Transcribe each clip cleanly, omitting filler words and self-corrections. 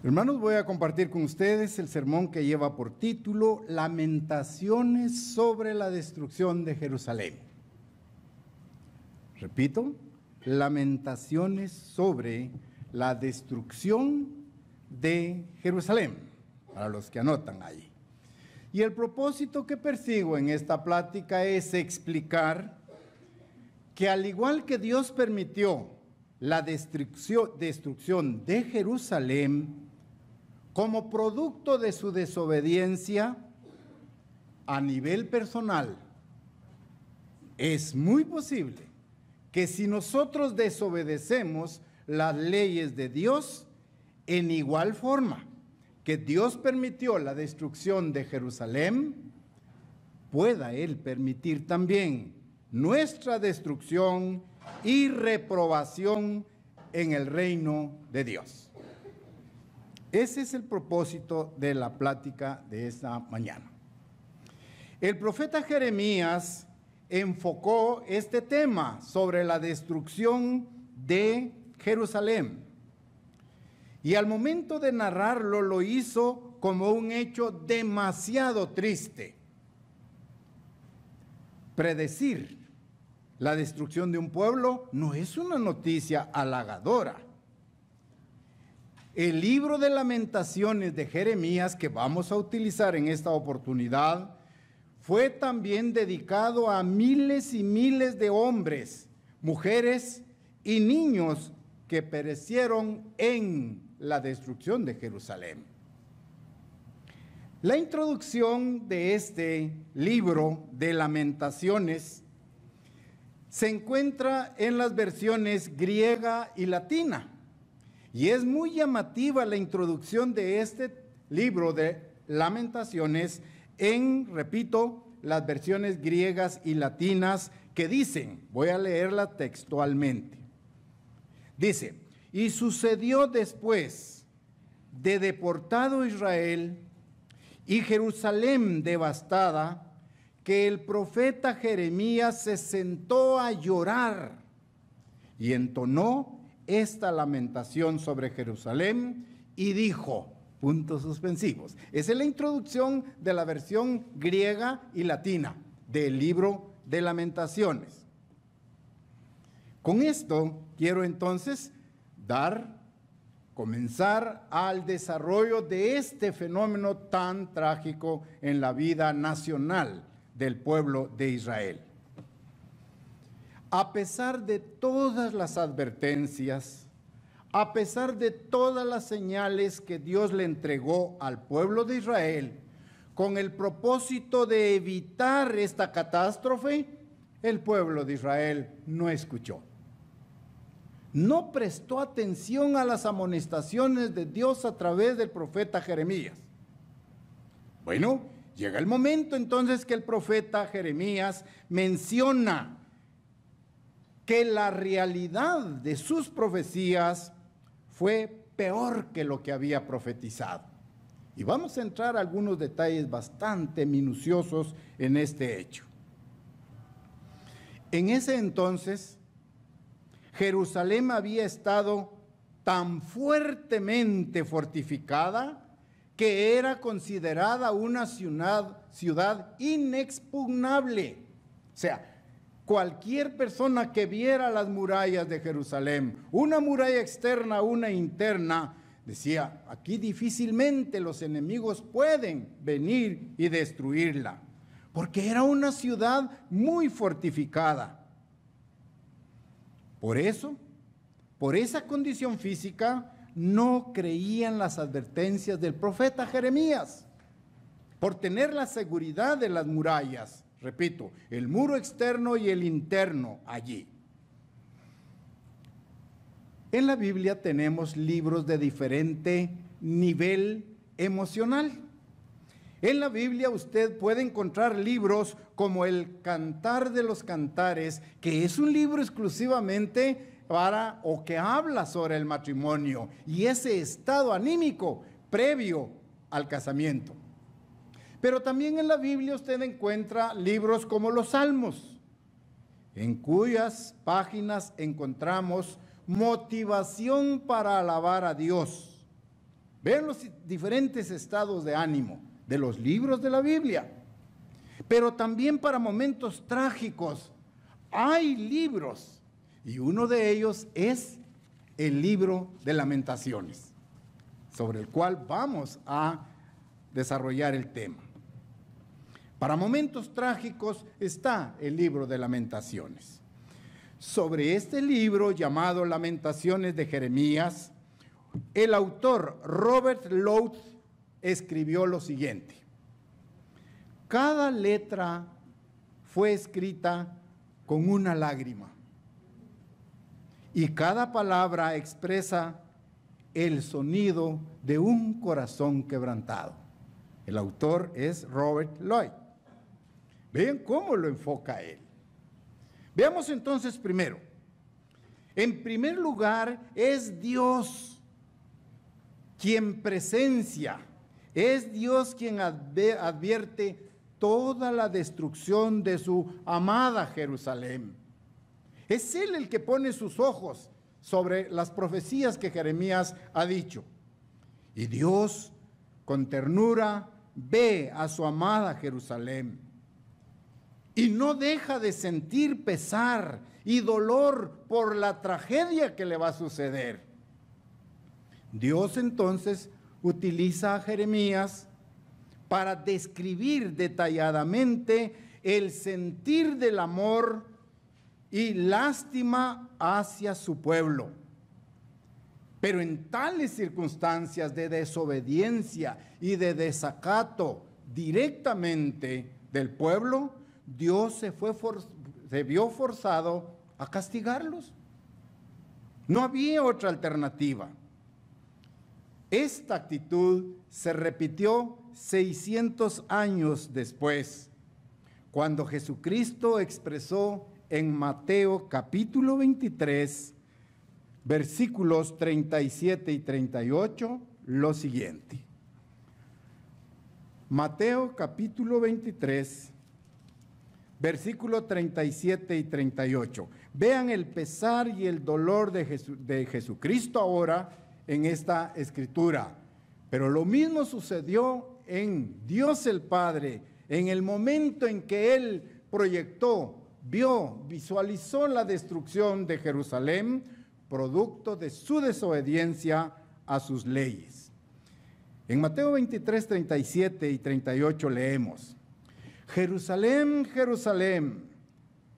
Hermanos, voy a compartir con ustedes el sermón que lleva por título Lamentaciones sobre la destrucción de Jerusalén. Repito, Lamentaciones sobre la destrucción de Jerusalén, para los que anotan ahí. Y el propósito que persigo en esta plática es explicar que al igual que Dios permitió la destrucción de Jerusalén, como producto de su desobediencia a nivel personal, es muy posible que si nosotros desobedecemos las leyes de Dios, en igual forma que Dios permitió la destrucción de Jerusalén, pueda Él permitir también nuestra destrucción y reprobación en el reino de Dios. Ese es el propósito de la plática de esta mañana. El profeta Jeremías enfocó este tema sobre la destrucción de Jerusalén. Y al momento de narrarlo, lo hizo como un hecho demasiado triste. Predecir la destrucción de un pueblo no es una noticia halagadora. El libro de Lamentaciones de Jeremías, que vamos a utilizar en esta oportunidad, fue también dedicado a miles y miles de hombres, mujeres y niños que perecieron en la destrucción de Jerusalén. La introducción de este libro de Lamentaciones se encuentra en las versiones griega y latina. Y es muy llamativa la introducción de este libro de Lamentaciones en, repito, las versiones griegas y latinas que dicen, voy a leerla textualmente. Dice, y sucedió después de deportado Israel y Jerusalén devastada, que el profeta Jeremías se sentó a llorar y entonó esta lamentación sobre Jerusalén y dijo, puntos suspensivos. Esa es la introducción de la versión griega y latina del libro de Lamentaciones. Con esto quiero entonces comenzar al desarrollo de este fenómeno tan trágico en la vida nacional del pueblo de Israel. A pesar de todas las advertencias, a pesar de todas las señales que Dios le entregó al pueblo de Israel, con el propósito de evitar esta catástrofe, el pueblo de Israel no escuchó. No prestó atención a las amonestaciones de Dios a través del profeta Jeremías. Bueno, llega el momento entonces que el profeta Jeremías menciona que la realidad de sus profecías fue peor que lo que había profetizado. Y vamos a entrar a algunos detalles bastante minuciosos en este hecho. En ese entonces, Jerusalén había estado tan fuertemente fortificada que era considerada una ciudad inexpugnable. O sea, cualquier persona que viera las murallas de Jerusalén, una muralla externa, una interna, decía, aquí difícilmente los enemigos pueden venir y destruirla, porque era una ciudad muy fortificada. Por eso, por esa condición física, no creían las advertencias del profeta Jeremías, por tener la seguridad de las murallas. Repito, el muro externo y el interno allí. En la Biblia tenemos libros de diferente nivel emocional. En la Biblia usted puede encontrar libros como el Cantar de los Cantares, que es un libro exclusivamente que habla sobre el matrimonio y ese estado anímico previo al casamiento. Pero también en la Biblia usted encuentra libros como los Salmos, en cuyas páginas encontramos motivación para alabar a Dios. Vean los diferentes estados de ánimo de los libros de la Biblia. Pero también para momentos trágicos hay libros, y uno de ellos es el libro de Lamentaciones, sobre el cual vamos a desarrollar el tema. Para momentos trágicos está el libro de Lamentaciones. Sobre este libro llamado Lamentaciones de Jeremías, el autor Robert Lowth escribió lo siguiente: cada letra fue escrita con una lágrima y cada palabra expresa el sonido de un corazón quebrantado. El autor es Robert Lloyd. Vean cómo lo enfoca él. Veamos entonces primero. En primer lugar, es Dios quien presencia, es Dios quien advierte toda la destrucción de su amada Jerusalén. Es Él el que pone sus ojos sobre las profecías que Jeremías ha dicho. Y Dios, con ternura, ve a su amada Jerusalén y no deja de sentir pesar y dolor por la tragedia que le va a suceder. Dios entonces utiliza a Jeremías para describir detalladamente el sentir del amor y lástima hacia su pueblo. Pero en tales circunstancias de desobediencia y de desacato directamente del pueblo, Dios se vio forzado a castigarlos. No había otra alternativa. Esta actitud se repitió 600 años después, cuando Jesucristo expresó en Mateo capítulo 23, versículos 37 y 38, lo siguiente. Mateo capítulo 23, versículos 37 y 38. Vean el pesar y el dolor de Jesucristo ahora en esta escritura. Pero lo mismo sucedió en Dios el Padre, en el momento en que Él proyectó, visualizó la destrucción de Jerusalén, producto de su desobediencia a sus leyes. En Mateo 23, 37 y 38 leemos: Jerusalén, Jerusalén,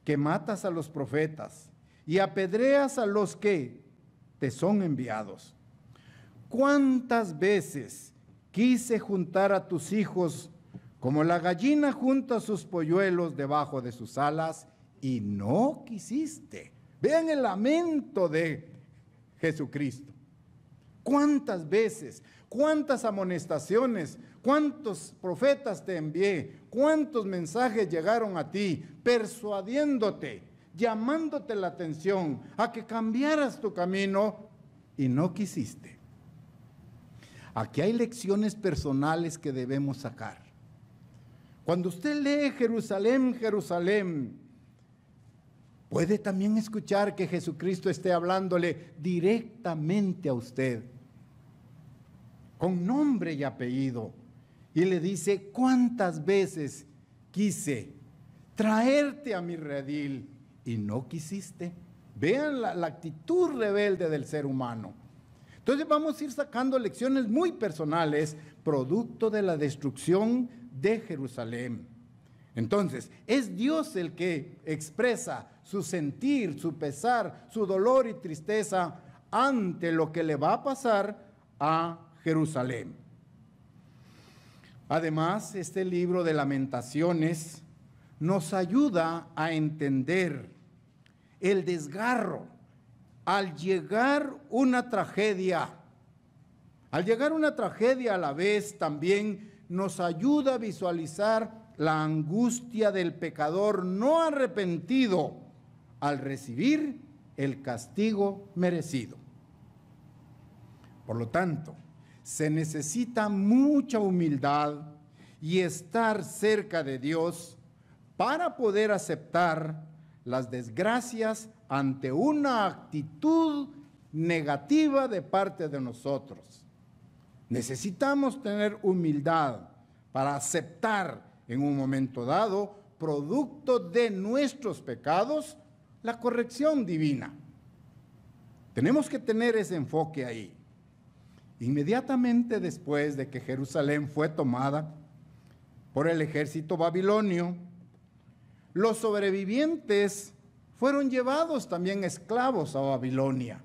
que matas a los profetas y apedreas a los que te son enviados. ¿Cuántas veces quise juntar a tus hijos como la gallina junta sus polluelos debajo de sus alas y no quisiste? Vean el lamento de Jesucristo. ¿Cuántas veces, cuántas amonestaciones, cuántos profetas te envié, cuántos mensajes llegaron a ti persuadiéndote, llamándote la atención a que cambiaras tu camino y no quisiste? Aquí hay lecciones personales que debemos sacar. Cuando usted lee Jerusalén, Jerusalén, puede también escuchar que Jesucristo esté hablándole directamente a usted, con nombre y apellido, y le dice: ¿cuántas veces quise traerte a mi redil y no quisiste? Vean la actitud rebelde del ser humano. Entonces vamos a ir sacando lecciones muy personales, producto de la destrucción de Jerusalén. Entonces, es Dios el que expresa su sentir, su pesar, su dolor y tristeza ante lo que le va a pasar a Jerusalén. Además, este libro de Lamentaciones nos ayuda a entender el desgarro al llegar una tragedia. Al llegar una tragedia a la vez también nos ayuda a visualizar la angustia del pecador no arrepentido al recibir el castigo merecido. Por lo tanto, se necesita mucha humildad y estar cerca de Dios para poder aceptar las desgracias ante una actitud negativa de parte de nosotros. Necesitamos tener humildad para aceptar en un momento dado, producto de nuestros pecados, la corrección divina. Tenemos que tener ese enfoque ahí. Inmediatamente después de que Jerusalén fue tomada por el ejército babilonio, los sobrevivientes fueron llevados también esclavos a Babilonia.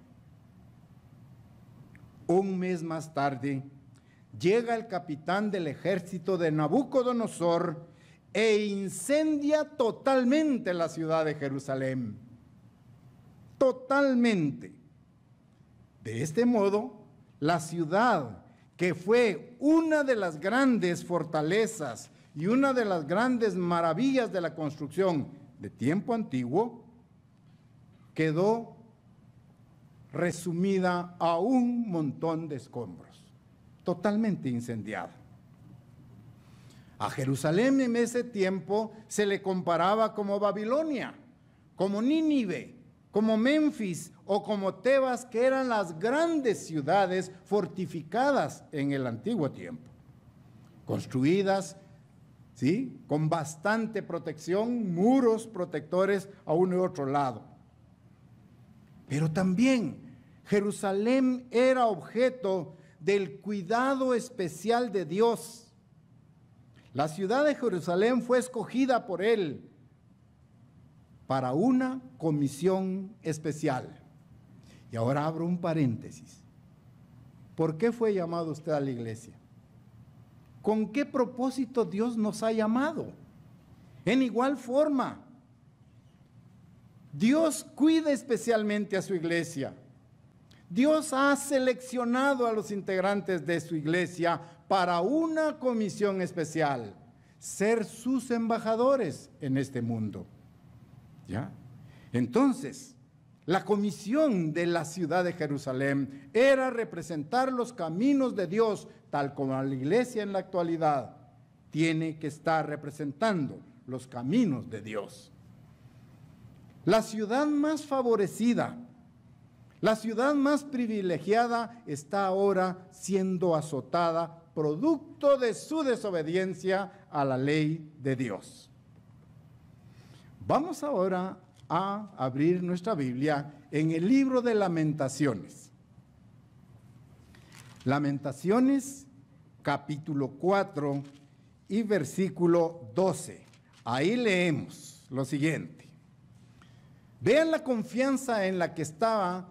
Un mes más tarde, llega el capitán del ejército de Nabucodonosor e incendia totalmente la ciudad de Jerusalén. Totalmente. De este modo, la ciudad, que fue una de las grandes fortalezas y una de las grandes maravillas de la construcción de tiempo antiguo, quedó resumida a un montón de escombros, totalmente incendiada. A Jerusalén en ese tiempo se le comparaba como Babilonia, como Nínive, como Memphis o como Tebas, que eran las grandes ciudades fortificadas en el antiguo tiempo, construidas, ¿sí?, con bastante protección, muros protectores a uno y otro lado. Pero también Jerusalén era objeto del cuidado especial de Dios. La ciudad de Jerusalén fue escogida por Él para una comisión especial. Y ahora abro un paréntesis. ¿Por qué fue llamado usted a la iglesia? ¿Con qué propósito Dios nos ha llamado? En igual forma, Dios cuida especialmente a su iglesia. Dios ha seleccionado a los integrantes de su iglesia para una comisión especial, ser sus embajadores en este mundo. ¿Ya? Entonces, la comisión de la ciudad de Jerusalén era representar los caminos de Dios, tal como la iglesia en la actualidad tiene que estar representando los caminos de Dios. La ciudad más favorecida, la ciudad más privilegiada está ahora siendo azotada producto de su desobediencia a la ley de Dios. Vamos ahora a abrir nuestra Biblia en el libro de Lamentaciones. Lamentaciones, capítulo 4 y versículo 12. Ahí leemos lo siguiente. Vean la confianza en la que estaba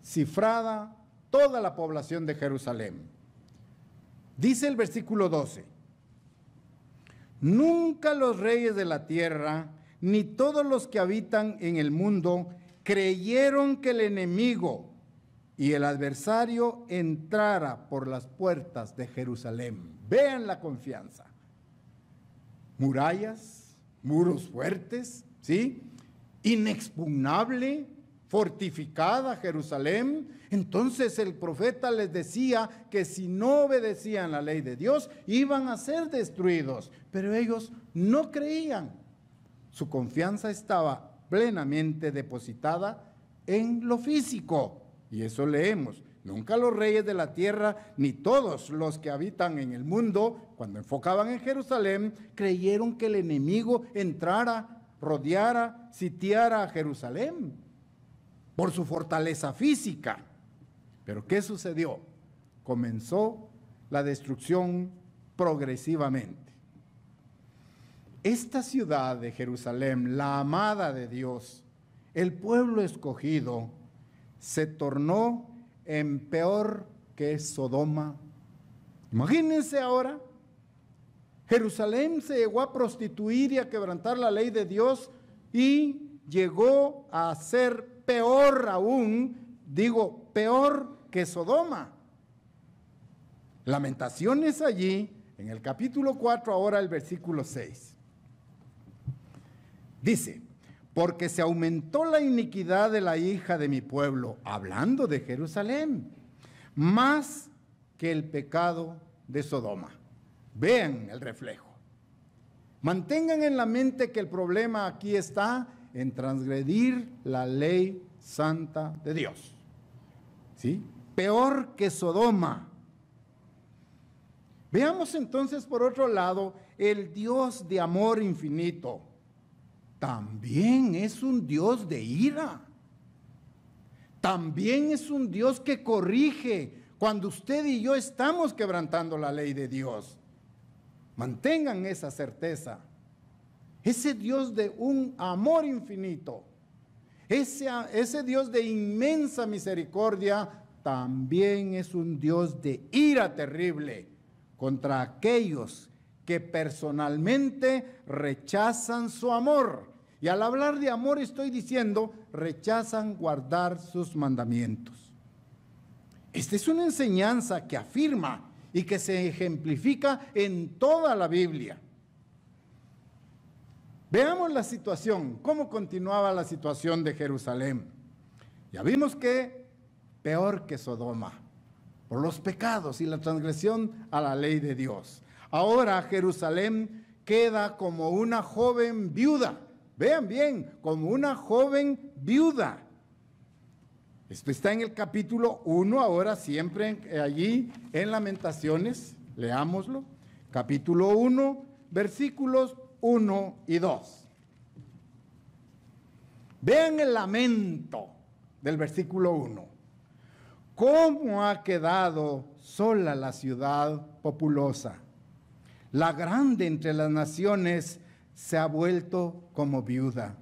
cifrada toda la población de Jerusalén. Dice el versículo 12. Nunca los reyes de la tierra, ni todos los que habitan en el mundo, creyeron que el enemigo y el adversario entrara por las puertas de Jerusalén. Vean la confianza. Murallas, muros fuertes, ¿sí? Inexpugnable, fortificada Jerusalén. Entonces el profeta les decía que si no obedecían la ley de Dios, iban a ser destruidos. Pero ellos no creían. Su confianza estaba plenamente depositada en lo físico. Y eso leemos. Nunca los reyes de la tierra, ni todos los que habitan en el mundo, cuando enfocaban en Jerusalén, creyeron que el enemigo entrara, rodeara, sitiara a Jerusalén por su fortaleza física. Pero ¿qué sucedió? Comenzó la destrucción progresivamente. Esta ciudad de Jerusalén, la amada de Dios, el pueblo escogido, se tornó en peor que Sodoma. Imagínense ahora, Jerusalén se llegó a prostituir y a quebrantar la ley de Dios y llegó a ser peor aún, digo, peor que Sodoma. Lamentaciones allí, en el capítulo 4, ahora el versículo 6. Dice, porque se aumentó la iniquidad de la hija de mi pueblo, hablando de Jerusalén, más que el pecado de Sodoma. Vean el reflejo. Mantengan en la mente que el problema aquí está en transgredir la ley santa de Dios. ¿Sí? peor que Sodoma. Veamos entonces por otro lado, el Dios de amor infinito también es un Dios de ira. También es un Dios que corrige cuando usted y yo estamos quebrantando la ley de Dios. Mantengan esa certeza. Ese Dios de un amor infinito, ese Dios de inmensa misericordia, también es un Dios de ira terrible contra aquellos que personalmente rechazan su amor. Y al hablar de amor estoy diciendo, rechazan guardar sus mandamientos. Esta es una enseñanza que afirma y que se ejemplifica en toda la Biblia. Veamos la situación, cómo continuaba la situación de Jerusalén. Ya vimos que peor que Sodoma, por los pecados y la transgresión a la ley de Dios. Ahora Jerusalén queda como una joven viuda. Vean bien, como una joven viuda. Esto está en el capítulo 1, ahora siempre allí en Lamentaciones, leámoslo. Capítulo 1, versículos 1 y 2. Vean el lamento del versículo 1. ¿Cómo ha quedado sola la ciudad populosa? La grande entre las naciones se ha vuelto como viuda.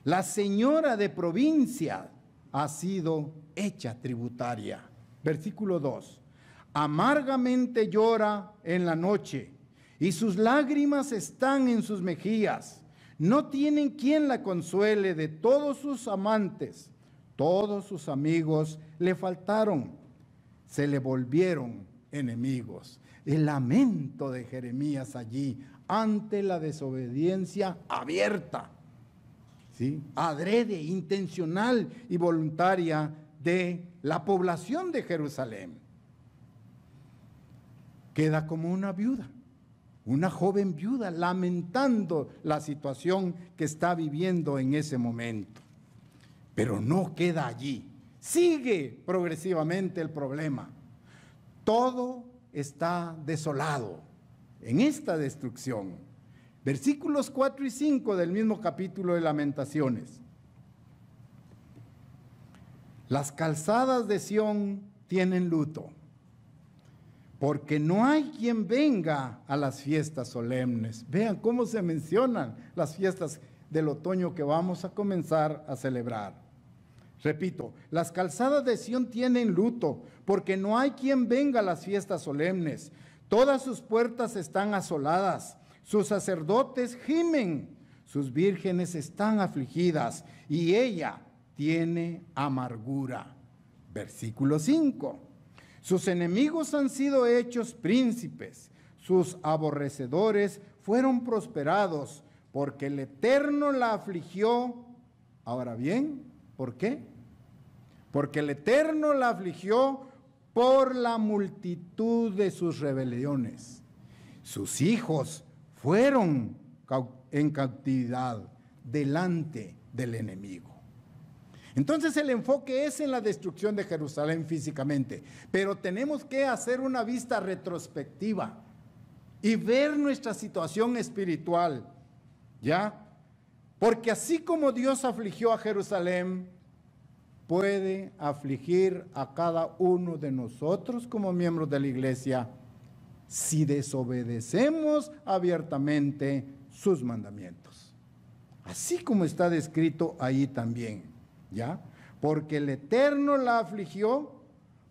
La señora de provincia ha sido hecha tributaria. Versículo 2. Amargamente llora en la noche y sus lágrimas están en sus mejillas. No tienen quien la consuele de todos sus amantes. Todos sus amigos le faltaron. Se le volvieron enemigos. El lamento de Jeremías allí ante la desobediencia abierta, ¿sí? Adrede, intencional y voluntaria de la población de Jerusalén. Queda como una viuda, una joven viuda, lamentando la situación que está viviendo en ese momento. Pero no queda allí, sigue progresivamente el problema. Todo está desolado en esta destrucción. Versículos 4 y 5 del mismo capítulo de Lamentaciones. Las calzadas de Sión tienen luto, porque no hay quien venga a las fiestas solemnes. Vean cómo se mencionan las fiestas del otoño que vamos a comenzar a celebrar. Repito, las calzadas de Sión tienen luto, porque no hay quien venga a las fiestas solemnes. Todas sus puertas están asoladas, sus sacerdotes gimen, sus vírgenes están afligidas, y ella tiene amargura. Versículo 5. Sus enemigos han sido hechos príncipes, sus aborrecedores fueron prosperados, porque el Eterno la afligió. Ahora bien, ¿por qué? Porque el Eterno la afligió por la multitud de sus rebeliones. Sus hijos fueron en cautividad delante del enemigo. Entonces el enfoque es en la destrucción de Jerusalén físicamente, pero tenemos que hacer una vista retrospectiva y ver nuestra situación espiritual, ¿ya? Porque así como Dios afligió a Jerusalén, puede afligir a cada uno de nosotros como miembros de la iglesia si desobedecemos abiertamente sus mandamientos. Así como está descrito ahí también, ¿ya? Porque el Eterno la afligió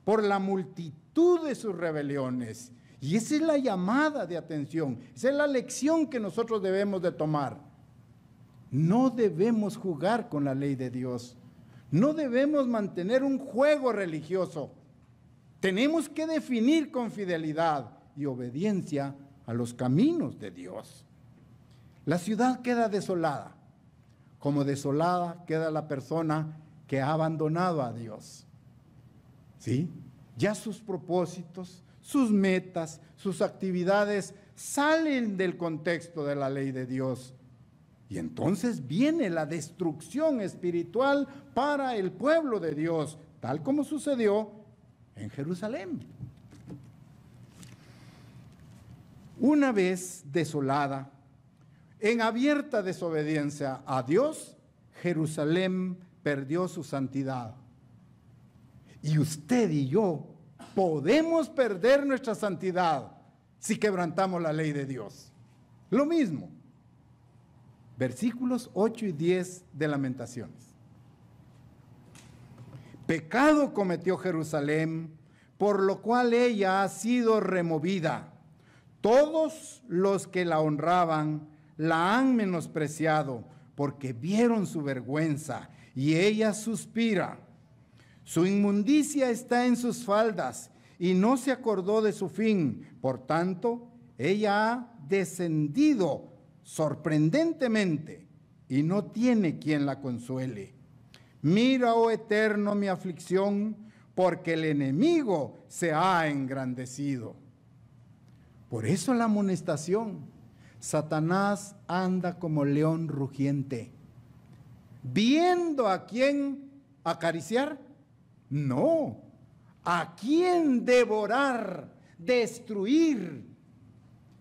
por la multitud de sus rebeliones. Y esa es la llamada de atención, esa es la lección que nosotros debemos de tomar. No debemos jugar con la ley de Dios. No debemos mantener un juego religioso. Tenemos que definir con fidelidad y obediencia a los caminos de Dios. La ciudad queda desolada, como desolada queda la persona que ha abandonado a Dios. ¿Sí? Ya sus propósitos, sus metas, sus actividades salen del contexto de la ley de Dios. Y entonces viene la destrucción espiritual para el pueblo de Dios, tal como sucedió en Jerusalén. Una vez desolada, en abierta desobediencia a Dios, Jerusalén perdió su santidad. Y usted y yo podemos perder nuestra santidad si quebrantamos la ley de Dios. Lo mismo. Versículos 8 y 10 de Lamentaciones. Pecado cometió Jerusalén, por lo cual ella ha sido removida. Todos los que la honraban la han menospreciado, porque vieron su vergüenza, y ella suspira. Su inmundicia está en sus faldas, y no se acordó de su fin. Por tanto, ella ha descendido sorprendentemente, y no tiene quien la consuele. Mira, oh Eterno, mi aflicción, porque el enemigo se ha engrandecido. Por eso la amonestación. Satanás anda como león rugiente, viendo a quién acariciar. No, a quién devorar, destruir.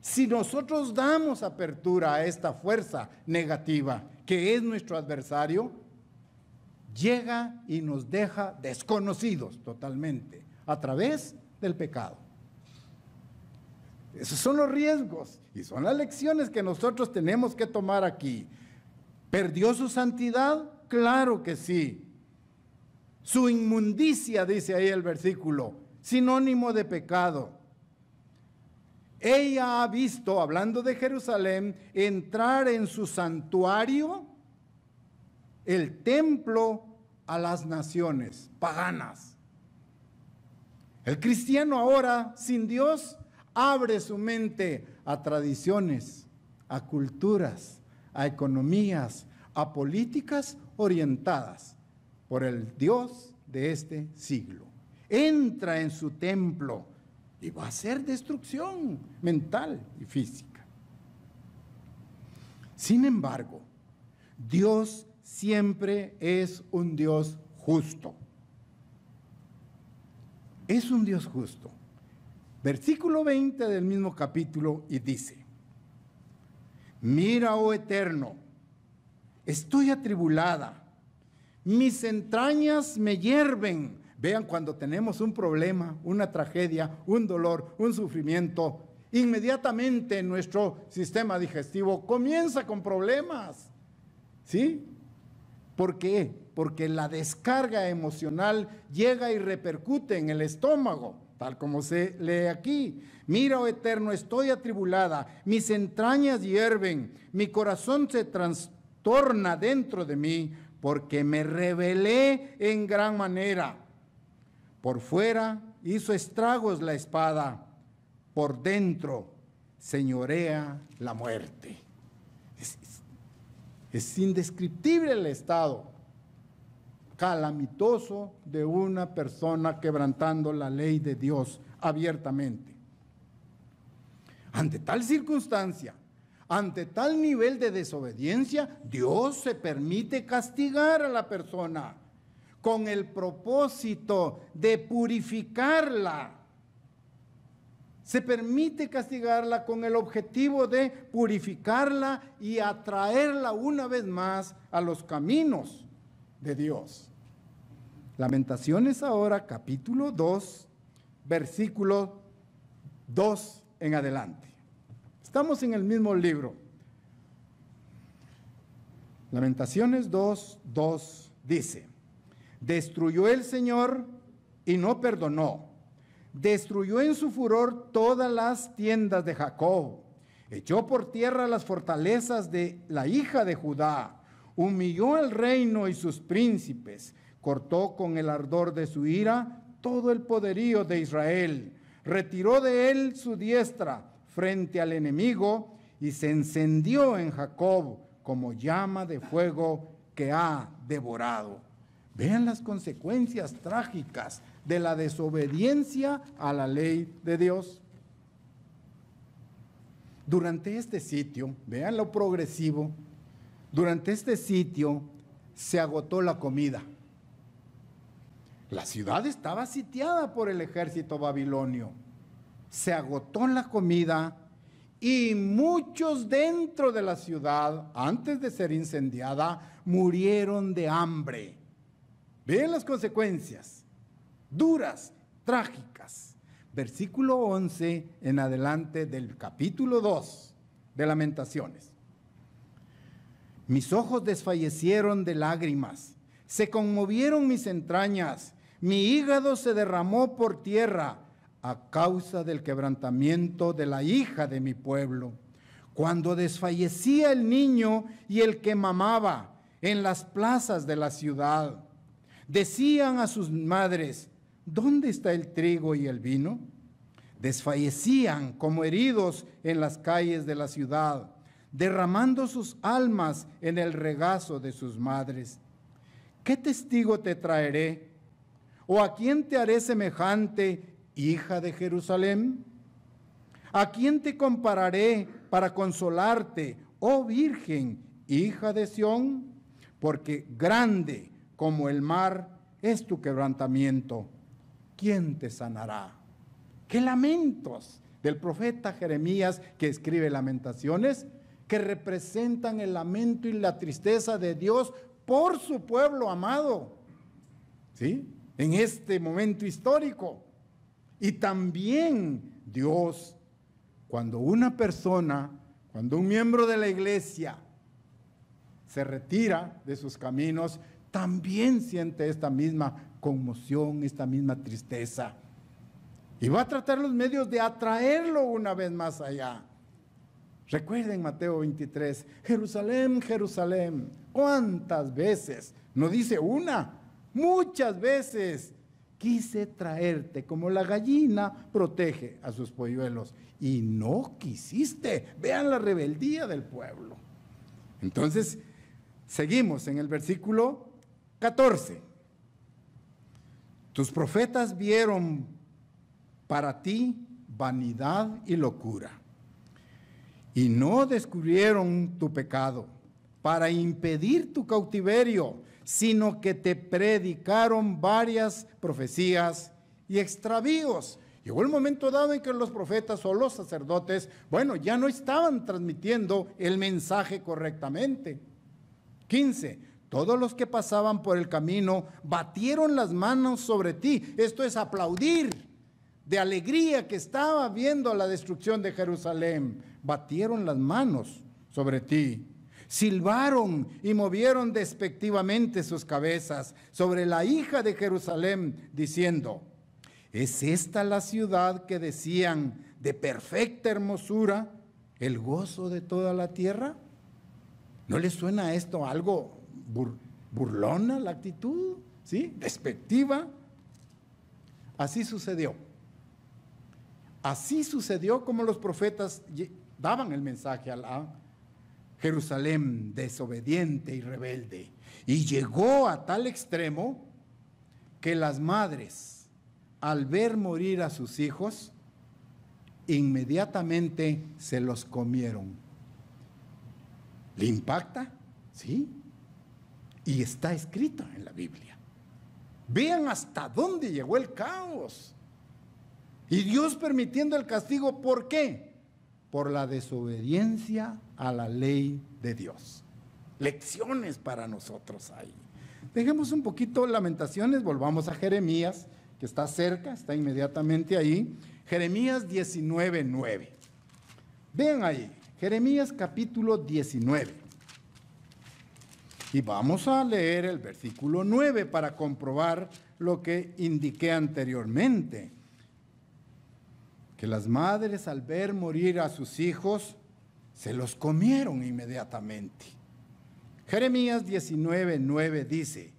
Si nosotros damos apertura a esta fuerza negativa, que es nuestro adversario, llega y nos deja desconocidos totalmente a través del pecado. Esos son los riesgos y son las lecciones que nosotros tenemos que tomar aquí. ¿Perdió su santidad? Claro que sí. Su inmundicia, dice ahí el versículo, sinónimo de pecado. Ella ha visto, hablando de Jerusalén, entrar en su santuario, el templo, a las naciones paganas. El cristiano ahora, sin Dios, abre su mente a tradiciones, a culturas, a economías, a políticas orientadas por el Dios de este siglo. Entra en su templo y va a hacer destrucción mental y física. Sin embargo, Dios siempre es un Dios justo. Es un Dios justo. Versículo 20 del mismo capítulo y dice: Mira, oh Eterno, estoy atribulada, mis entrañas me hierven. Vean, cuando tenemos un problema, una tragedia, un dolor, un sufrimiento, inmediatamente nuestro sistema digestivo comienza con problemas. ¿Sí? ¿Por qué? Porque la descarga emocional llega y repercute en el estómago, tal como se lee aquí. Mira, oh Eterno, estoy atribulada, mis entrañas hierven, mi corazón se trastorna dentro de mí, porque me rebelé en gran manera. Por fuera hizo estragos la espada, por dentro señorea la muerte. Es indescriptible el estado calamitoso de una persona quebrantando la ley de Dios abiertamente. Ante tal circunstancia, ante tal nivel de desobediencia, Dios se permite castigar a la persona con el propósito de purificarla. Se permite castigarla con el objetivo de purificarla y atraerla una vez más a los caminos de Dios. Lamentaciones ahora, capítulo 2, versículo 2 en adelante. Estamos en el mismo libro. Lamentaciones 2, 2 dice: Destruyó el Señor y no perdonó. Destruyó en su furor todas las tiendas de Jacob. Echó por tierra las fortalezas de la hija de Judá. Humilló al reino y sus príncipes. Cortó con el ardor de su ira todo el poderío de Israel. Retiró de él su diestra frente al enemigo y se encendió en Jacob como llama de fuego que ha devorado. Vean las consecuencias trágicas de la desobediencia a la ley de Dios. Durante este sitio, vean lo progresivo, durante este sitio se agotó la comida. La ciudad estaba sitiada por el ejército babilonio. Se agotó la comida y muchos dentro de la ciudad, antes de ser incendiada, murieron de hambre. Vean las consecuencias, duras, trágicas. Versículo 11 en adelante del capítulo 2 de Lamentaciones. Mis ojos desfallecieron de lágrimas, se conmovieron mis entrañas, mi hígado se derramó por tierra a causa del quebrantamiento de la hija de mi pueblo. Cuando desfallecía el niño y el que mamaba en las plazas de la ciudad, decían a sus madres, ¿dónde está el trigo y el vino? Desfallecían como heridos en las calles de la ciudad, derramando sus almas en el regazo de sus madres. ¿Qué testigo te traeré? ¿O a quién te haré semejante, hija de Jerusalén? ¿A quién te compararé para consolarte, oh Virgen, hija de Sión? Porque grande como el mar es tu quebrantamiento. ¿Quién te sanará? ¡Qué lamentos! Del profeta Jeremías, que escribe Lamentaciones, que representan el lamento y la tristeza de Dios por su pueblo amado, ¿sí? En este momento histórico. Y también Dios, cuando una persona, cuando un miembro de la iglesia se retira de sus caminos, también siente esta misma conmoción, esta misma tristeza. Y va a tratar los medios de atraerlo una vez más allá. Recuerden Mateo 23, Jerusalén, Jerusalén, ¿cuántas veces? No dice una, muchas veces quise traerte como la gallina protege a sus polluelos y no quisiste. Vean la rebeldía del pueblo. Entonces, seguimos en el versículo 14. Tus profetas vieron para ti vanidad y locura, y no descubrieron tu pecado para impedir tu cautiverio, sino que te predicaron varias profecías y extravíos. Llegó el momento dado en que los profetas o los sacerdotes, ya no estaban transmitiendo el mensaje correctamente. 15. Todos los que pasaban por el camino batieron las manos sobre ti. Esto es aplaudir de alegría que estaba viendo la destrucción de Jerusalén. Batieron las manos sobre ti. Silbaron y movieron despectivamente sus cabezas sobre la hija de Jerusalén, diciendo, ¿es esta la ciudad que decían de perfecta hermosura, el gozo de toda la tierra? ¿No les suena esto algo burlona la actitud? ¿Sí? Despectiva. Así sucedió. Así sucedió como los profetas daban el mensaje a la Jerusalén desobediente y rebelde. Y llegó a tal extremo que las madres, al ver morir a sus hijos, inmediatamente se los comieron. ¿Le impacta? Sí. Y está escrito en la Biblia. Vean hasta dónde llegó el caos. Y Dios permitiendo el castigo, ¿por qué? Por la desobediencia a la ley de Dios. Lecciones para nosotros ahí. Dejemos un poquito Lamentaciones, volvamos a Jeremías, que está cerca, está inmediatamente ahí. Jeremías 19:9. Vean ahí, Jeremías capítulo 19. Y vamos a leer el versículo 9 para comprobar lo que indiqué anteriormente. Que las madres al ver morir a sus hijos, se los comieron inmediatamente. Jeremías 19:9 dice,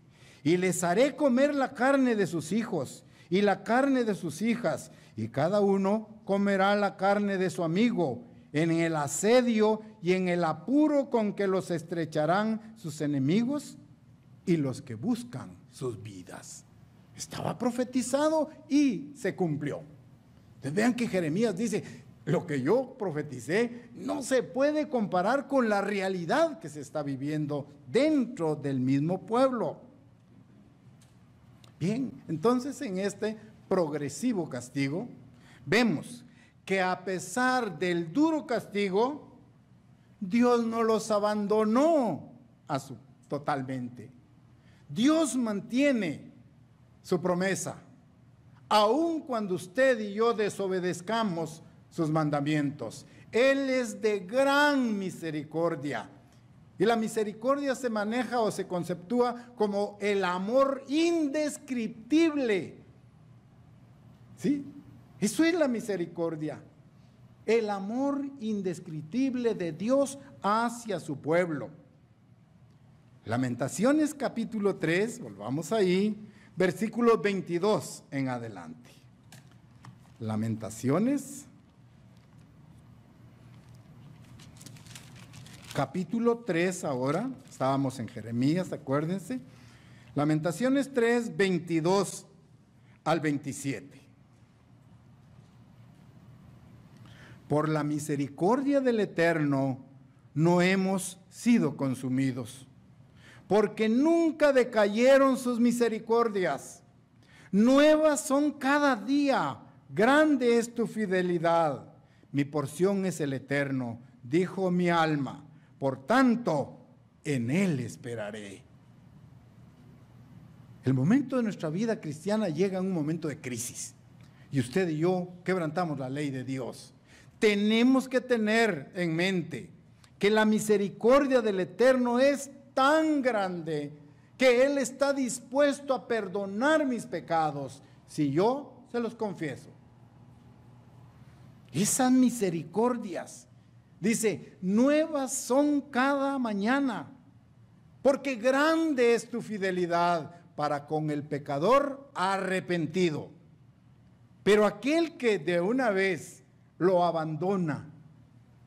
y les haré comer la carne de sus hijos y la carne de sus hijas, y cada uno comerá la carne de su amigo, en el asedio y en el apuro con que los estrecharán sus enemigos y los que buscan sus vidas. Estaba profetizado y se cumplió. Entonces vean que Jeremías dice, lo que yo profeticé no se puede comparar con la realidad que se está viviendo dentro del mismo pueblo. Bien, entonces en este progresivo castigo, vemos que a pesar del duro castigo, Dios no los abandonó totalmente. Dios mantiene su promesa, aun cuando usted y yo desobedezcamos sus mandamientos. Él es de gran misericordia. Y la misericordia se maneja o se conceptúa como el amor indescriptible. ¿Sí? Eso es la misericordia. El amor indescriptible de Dios hacia su pueblo. Lamentaciones capítulo 3, volvamos ahí, versículo 22 en adelante. Lamentaciones capítulo 3 ahora, estábamos en Jeremías, acuérdense. Lamentaciones 3, 22 al 27. Por la misericordia del Eterno no hemos sido consumidos, porque nunca decayeron sus misericordias. Nuevas son cada día, grande es tu fidelidad. Mi porción es el Eterno, dijo mi alma, por tanto, en Él esperaré. El momento de nuestra vida cristiana llega en un momento de crisis, y usted y yo quebrantamos la ley de Dios. Tenemos que tener en mente que la misericordia del Eterno es tan grande que Él está dispuesto a perdonar mis pecados si yo se los confieso. Esas misericordias, dice, nuevas son cada mañana, porque grande es tu fidelidad para con el pecador arrepentido. Pero aquel que de una vez lo abandona,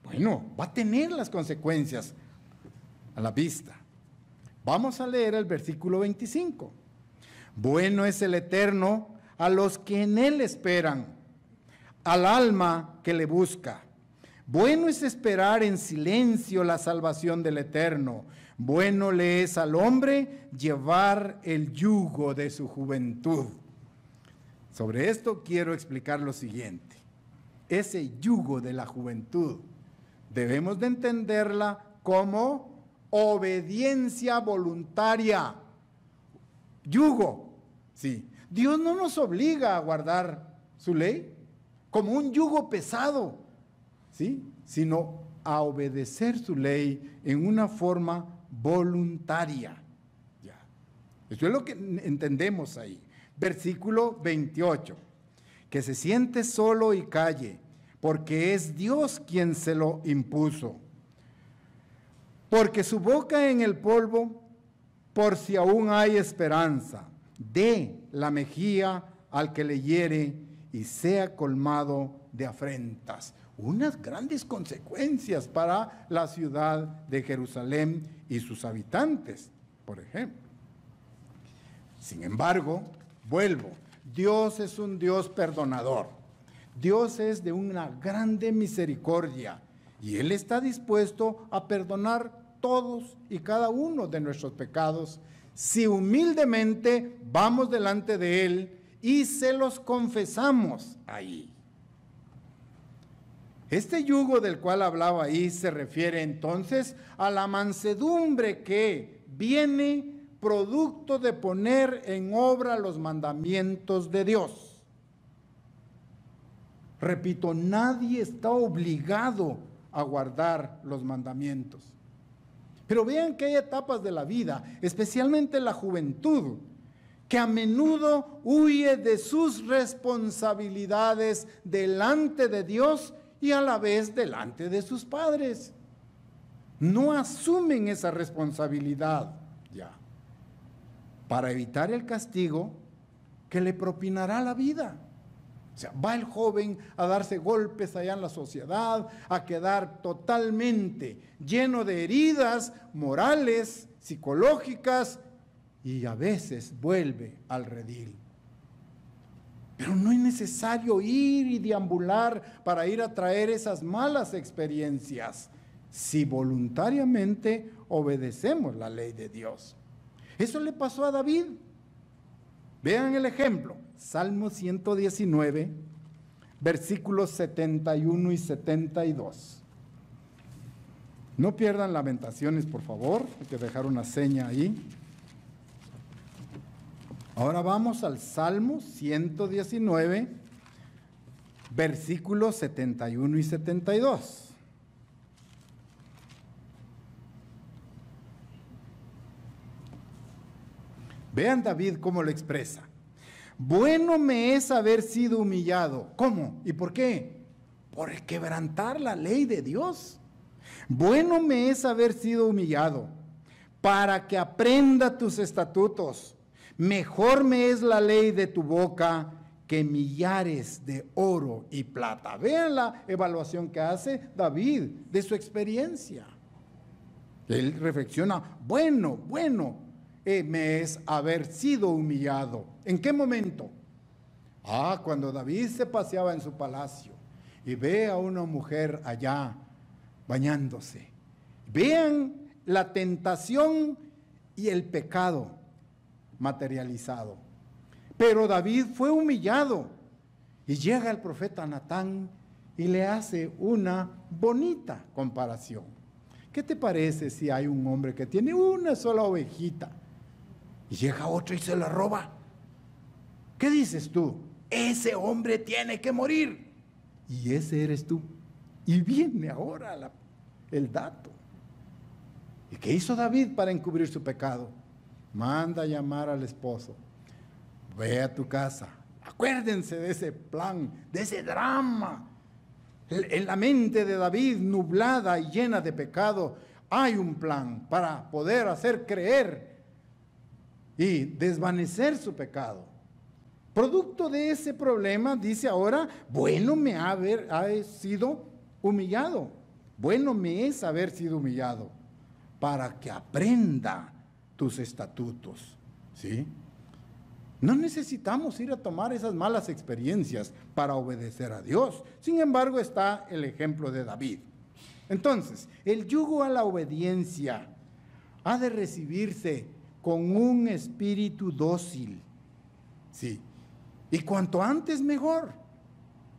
bueno, va a tener las consecuencias a la vista. Vamos a leer el versículo 25. Bueno es el Eterno a los que en Él esperan, al alma que le busca. Bueno es esperar en silencio la salvación del Eterno. Bueno le es al hombre llevar el yugo de su juventud. Sobre esto quiero explicar lo siguiente. Ese yugo de la juventud debemos de entenderla como obediencia voluntaria. Yugo, sí. Dios no nos obliga a guardar su ley como un yugo pesado, ¿sí? Sino a obedecer su ley en una forma voluntaria. Ya. Eso es lo que entendemos ahí. Versículo 28. Que se siente solo y calle, porque es Dios quien se lo impuso. Porque su boca en el polvo, por si aún hay esperanza, dé la mejilla al que le hiere y sea colmado de afrentas. Unas grandes consecuencias para la ciudad de Jerusalén y sus habitantes, por ejemplo. Sin embargo, vuelvo. Dios es un Dios perdonador. Dios es de una grande misericordia y Él está dispuesto a perdonar todos y cada uno de nuestros pecados si humildemente vamos delante de Él y se los confesamos ahí. Este yugo del cual hablaba ahí se refiere entonces a la mansedumbre que viene producto de poner en obra los mandamientos de Dios. Repito, nadie está obligado a guardar los mandamientos. Pero vean que hay etapas de la vida, especialmente la juventud, que a menudo huye de sus responsabilidades delante de Dios y a la vez delante de sus padres. No asumen esa responsabilidad ya, para evitar el castigo que le propinará la vida. O sea, va el joven a darse golpes allá en la sociedad, a quedar totalmente lleno de heridas morales, psicológicas, y a veces vuelve al redil. Pero no es necesario ir y deambular para ir a traer esas malas experiencias, si voluntariamente obedecemos la ley de Dios. Eso le pasó a David. Vean el ejemplo, Salmo 119, versículos 71 y 72. No pierdan Lamentaciones, por favor, hay que dejar una seña ahí. Ahora vamos al Salmo 119, versículos 71 y 72. Vean David cómo lo expresa. Bueno me es haber sido humillado. ¿Cómo? ¿Y por qué? Por quebrantar la ley de Dios. Bueno me es haber sido humillado para que aprenda tus estatutos. Mejor me es la ley de tu boca que millares de oro y plata. Vean la evaluación que hace David de su experiencia. Él reflexiona, bueno, me es haber sido humillado. ¿En qué momento? Cuando David se paseaba en su palacio y ve a una mujer allá bañándose. Vean la tentación y el pecado materializado. Pero David fue humillado y llega el profeta Natán y le hace una bonita comparación. ¿Qué te parece si hay un hombre que tiene una sola ovejita y llega otro y se la roba? ¿Qué dices tú? Ese hombre tiene que morir. Y ese eres tú. Y viene ahora el dato. ¿Y qué hizo David para encubrir su pecado? Manda a llamar al esposo. Ve a tu casa. Acuérdense de ese plan, de ese drama. En la mente de David, nublada y llena de pecado, hay un plan para poder hacer creer y desvanecer su pecado. Producto de ese problema, dice ahora, bueno me ha sido humillado. Bueno me es haber sido humillado para que aprenda tus estatutos. ¿Sí? No necesitamos ir a tomar esas malas experiencias para obedecer a Dios. Sin embargo, está el ejemplo de David. Entonces, el yugo a la obediencia ha de recibirse con un espíritu dócil. Sí. Y cuanto antes mejor.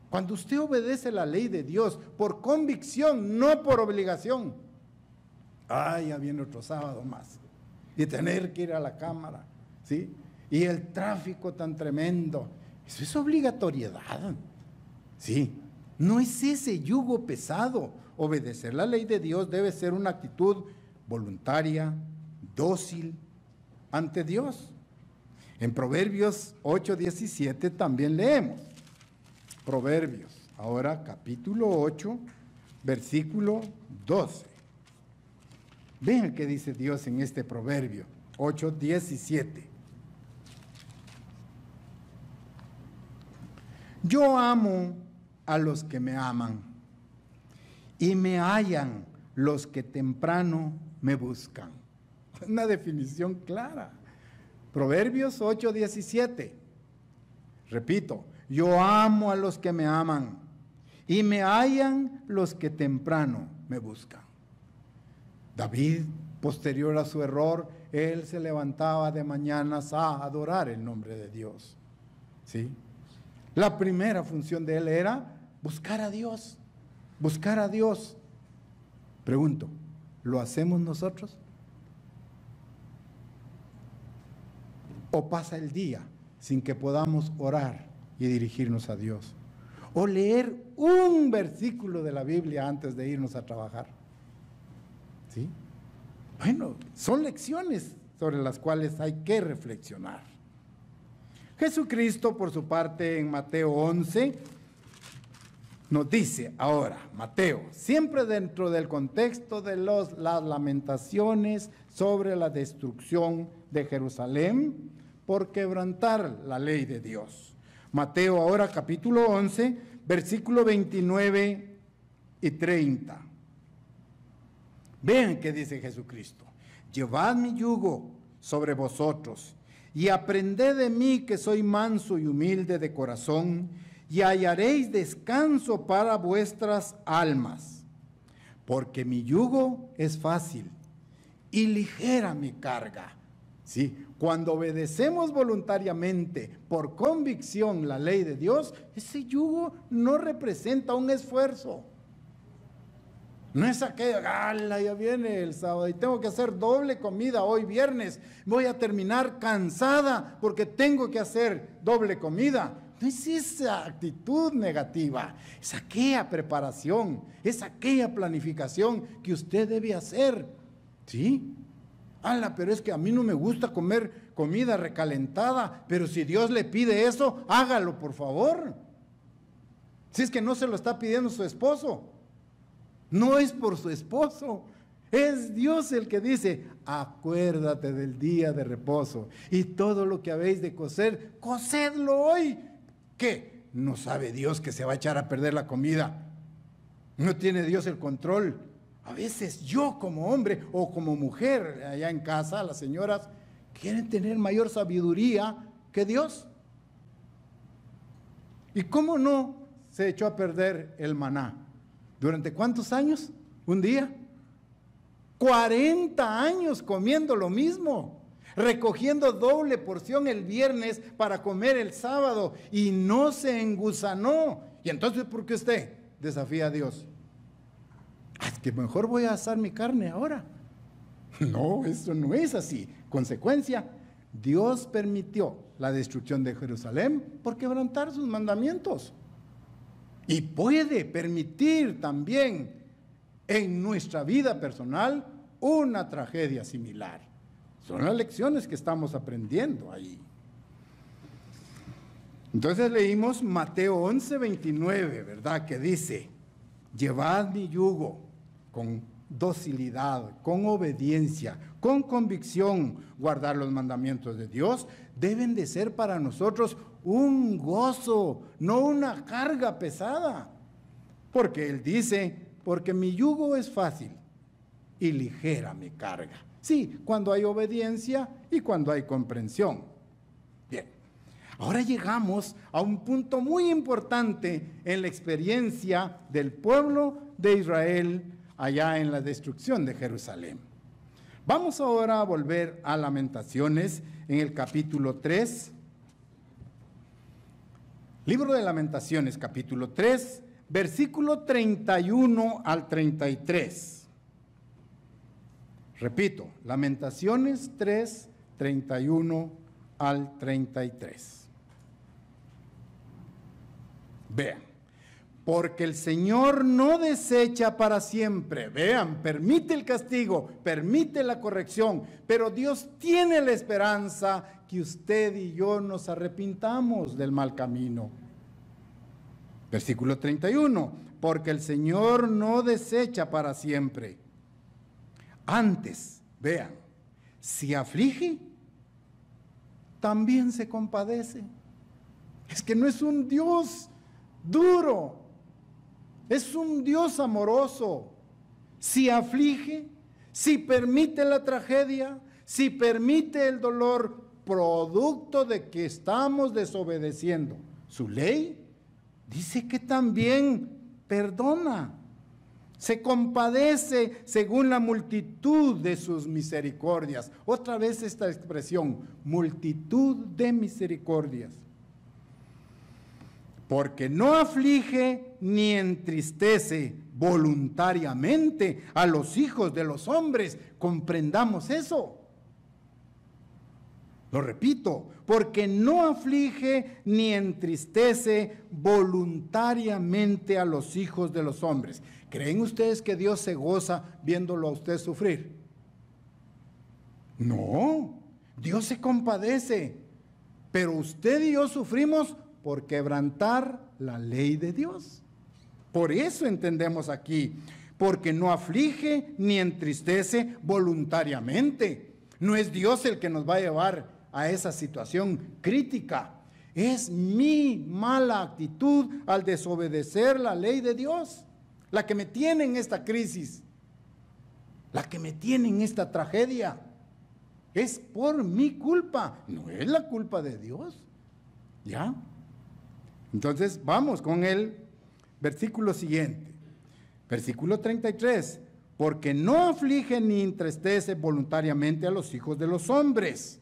Cuando usted obedece la ley de Dios por convicción, no por obligación. Ya viene otro sábado más. Y tener que ir a la cámara. ¿Sí? Y el tráfico tan tremendo. Eso es obligatoriedad. Sí. No es ese yugo pesado. Obedecer la ley de Dios debe ser una actitud voluntaria, dócil ante Dios. En Proverbios 8:17 también leemos. Proverbios, ahora capítulo 8, versículo 12. Vean qué dice Dios en este proverbio, 8:17. Yo amo a los que me aman y me hallan los que temprano me buscan. Una definición clara. Proverbios 8:17. Repito, yo amo a los que me aman y me hallan los que temprano me buscan. David, posterior a su error, él se levantaba de mañanas a adorar el nombre de Dios. ¿Sí? La primera función de él era buscar a Dios, buscar a Dios. Pregunto, ¿lo hacemos nosotros? ¿O pasa el día sin que podamos orar y dirigirnos a Dios? ¿O leer un versículo de la Biblia antes de irnos a trabajar? ¿Sí? Bueno, son lecciones sobre las cuales hay que reflexionar. Jesucristo, por su parte, en Mateo 11, nos dice ahora, Mateo, siempre dentro del contexto de las lamentaciones sobre la destrucción de Jerusalén por quebrantar la ley de Dios. Mateo ahora capítulo 11, versículo 29 y 30. Vean qué dice Jesucristo. Llevad mi yugo sobre vosotros y aprended de mí que soy manso y humilde de corazón, y hallaréis descanso para vuestras almas, porque mi yugo es fácil y ligera mi carga. ¿Sí? Cuando obedecemos voluntariamente, por convicción, la ley de Dios, ese yugo no representa un esfuerzo. No es aquello, ¡ala! Ya viene el sábado y tengo que hacer doble comida hoy viernes. Voy a terminar cansada porque tengo que hacer doble comida. No es esa actitud negativa, es aquella preparación, es aquella planificación que usted debe hacer. ¿Sí? ¡Hala! Pero es que a mí no me gusta comer comida recalentada, pero si Dios le pide eso, hágalo por favor. Si es que no se lo está pidiendo su esposo. No es por su esposo, es Dios el que dice, acuérdate del día de reposo y todo lo que habéis de cocer, cocedlo hoy. ¿Qué? ¿No sabe Dios que se va a echar a perder la comida? ¿No tiene Dios el control? A veces yo como hombre o como mujer allá en casa, las señoras quieren tener mayor sabiduría que Dios. ¿Y cómo no se echó a perder el maná? ¿Durante cuántos años? ¿Un día? 40 años comiendo lo mismo, recogiendo doble porción el viernes para comer el sábado y no se engusanó. Y entonces, ¿por qué usted desafía a Dios? Es que mejor voy a asar mi carne ahora. No, eso no es así. Consecuencia, Dios permitió la destrucción de Jerusalén por quebrantar sus mandamientos. Y puede permitir también en nuestra vida personal una tragedia similar. Son las lecciones que estamos aprendiendo ahí. Entonces leímos Mateo 11:29, ¿verdad? Que dice, llevad mi yugo con docilidad, con obediencia, con convicción, guardar los mandamientos de Dios, deben de ser para nosotros un gozo, no una carga pesada. Porque Él dice, porque mi yugo es fácil y ligera mi carga. Sí, cuando hay obediencia y cuando hay comprensión. Bien, ahora llegamos a un punto muy importante en la experiencia del pueblo de Israel allá en la destrucción de Jerusalén. Vamos ahora a volver a Lamentaciones en el capítulo 3. Libro de Lamentaciones, capítulo 3, versículo 31 al 33. Repito, Lamentaciones 3, 31 al 33. Vean, porque el Señor no desecha para siempre. Vean, permite el castigo, permite la corrección, pero Dios tiene la esperanza que usted y yo nos arrepintamos del mal camino. Versículo 31, porque el Señor no desecha para siempre. Antes, vean, si aflige, también se compadece. Es que no es un Dios duro, es un Dios amoroso. Si aflige, si permite la tragedia, si permite el dolor, producto de que estamos desobedeciendo su ley, dice que también perdona. Se compadece según la multitud de sus misericordias. Otra vez esta expresión, multitud de misericordias. Porque no aflige ni entristece voluntariamente a los hijos de los hombres. Comprendamos eso. Lo repito, porque no aflige ni entristece voluntariamente a los hijos de los hombres. ¿Creen ustedes que Dios se goza viéndolo a usted sufrir? No, Dios se compadece, pero usted y yo sufrimos por quebrantar la ley de Dios. Por eso entendemos aquí, porque no aflige ni entristece voluntariamente. No es Dios el que nos va a llevar a esa situación crítica. Es mi mala actitud al desobedecer la ley de Dios, la que me tiene en esta crisis, la que me tiene en esta tragedia. Es por mi culpa, no es la culpa de Dios. ¿Ya? Entonces vamos con el versículo siguiente, versículo 33. Porque no aflige ni entristece voluntariamente a los hijos de los hombres.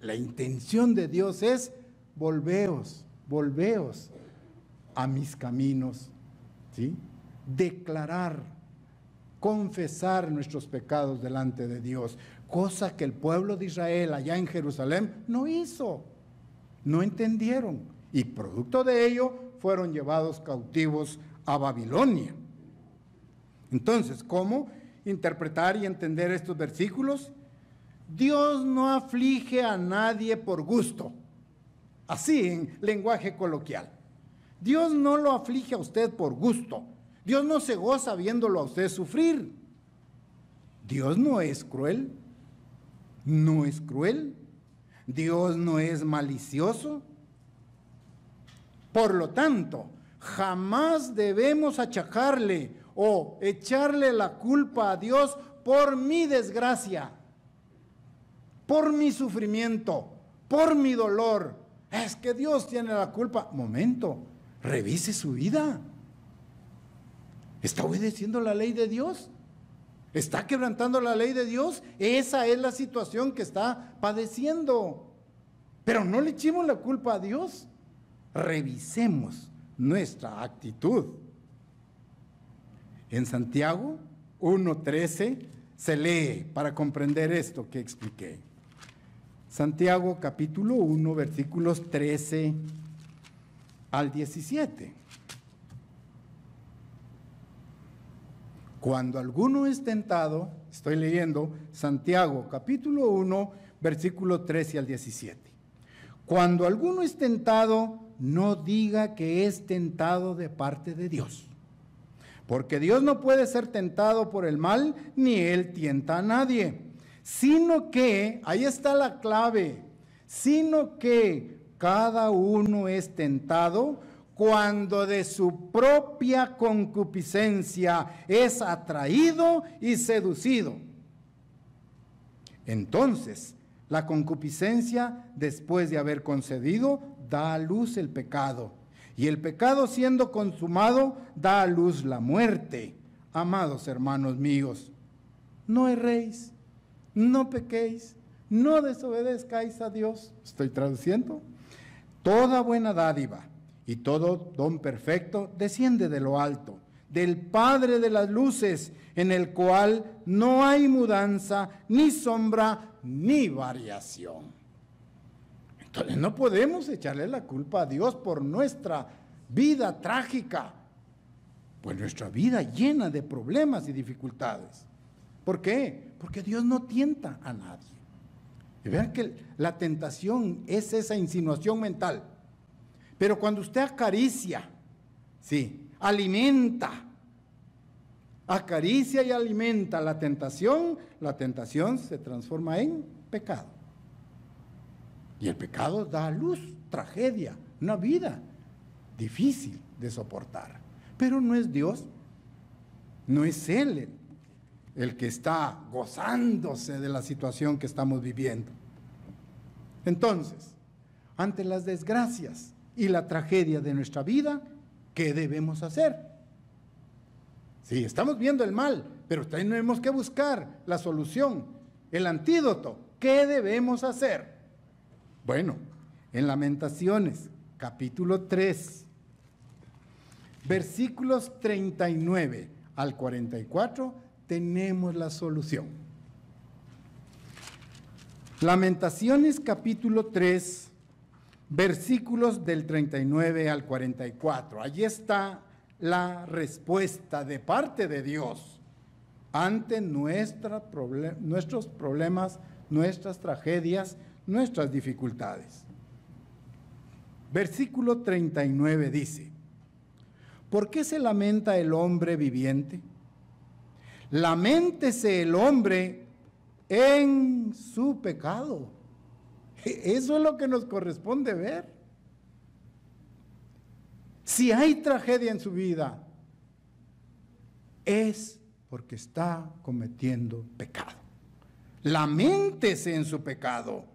La intención de Dios es volveos a mis caminos, ¿sí? Declarar, confesar nuestros pecados delante de Dios, cosa que el pueblo de Israel allá en Jerusalén no hizo, no entendieron, y producto de ello fueron llevados cautivos a Babilonia. Entonces, ¿cómo interpretar y entender estos versículos? Dios no aflige a nadie por gusto, así en lenguaje coloquial. Dios no lo aflige a usted por gusto. Dios no se goza viéndolo a usted sufrir. Dios no es cruel. No es cruel. Dios no es malicioso. Por lo tanto, jamás debemos achacarle o echarle la culpa a Dios por mi desgracia, por mi sufrimiento, por mi dolor. Es que Dios tiene la culpa. Momento, revise su vida. ¿Está obedeciendo la ley de Dios? ¿Está quebrantando la ley de Dios? Esa es la situación que está padeciendo. Pero no le echemos la culpa a Dios. Revisemos nuestra actitud. En Santiago 1:13 se lee para comprender esto que expliqué. Santiago capítulo 1, versículos 13 al 17. Cuando alguno es tentado, estoy leyendo Santiago capítulo 1, versículo 13 al 17. Cuando alguno es tentado, no diga que es tentado de parte de Dios. Porque Dios no puede ser tentado por el mal, ni Él tienta a nadie. Sino que, ahí está la clave, sino que cada uno es tentado cuando de su propia concupiscencia es atraído y seducido. Entonces, la concupiscencia, después de haber concedido, da a luz el pecado. Y el pecado, siendo consumado, da a luz la muerte. Amados hermanos míos, no erréis, no pequéis, no desobedezcáis a Dios. Estoy traduciendo. Toda buena dádiva y todo don perfecto desciende de lo alto, del Padre de las luces, en el cual no hay mudanza, ni sombra, ni variación. Entonces no podemos echarle la culpa a Dios por nuestra vida trágica, pues nuestra vida llena de problemas y dificultades. ¿Por qué? Porque Dios no tienta a nadie. Y vean que la tentación es esa insinuación mental. Pero cuando usted acaricia, sí, acaricia y alimenta la tentación se transforma en pecado. Y el pecado da a luz tragedia, una vida difícil de soportar. Pero no es Dios, no es Él el que está gozándose de la situación que estamos viviendo. Entonces, ante las desgracias y la tragedia de nuestra vida, ¿qué debemos hacer? Sí, estamos viendo el mal, pero tenemos que buscar la solución, el antídoto. ¿Qué debemos hacer? Bueno, en Lamentaciones, capítulo 3, versículos 39 al 44, tenemos la solución. Lamentaciones, capítulo 3, versículos del 39 al 44. Allí está la respuesta de parte de Dios ante nuestros problemas, nuestras tragedias, nuestras dificultades. Versículo 39 dice: ¿por qué se lamenta el hombre viviente? Laméntese el hombre en su pecado. Eso es lo que nos corresponde ver. Si hay tragedia en su vida, es porque está cometiendo pecado. Laméntese en su pecado.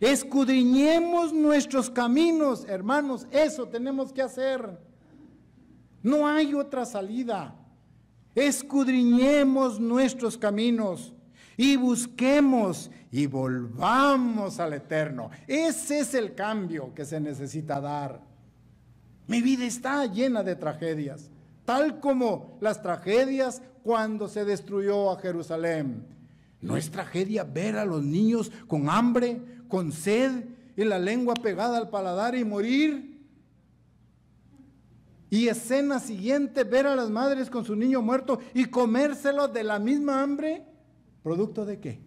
Escudriñemos nuestros caminos, hermanos, eso tenemos que hacer. No hay otra salida. Escudriñemos nuestros caminos y busquemos y volvamos al Eterno. Ese es el cambio que se necesita dar. Mi vida está llena de tragedias, tal como las tragedias cuando se destruyó a Jerusalén. No es tragedia ver a los niños con hambre, con sed y la lengua pegada al paladar y morir. Y escena siguiente, ver a las madres con su niño muerto y comérselo de la misma hambre. ¿Producto de qué?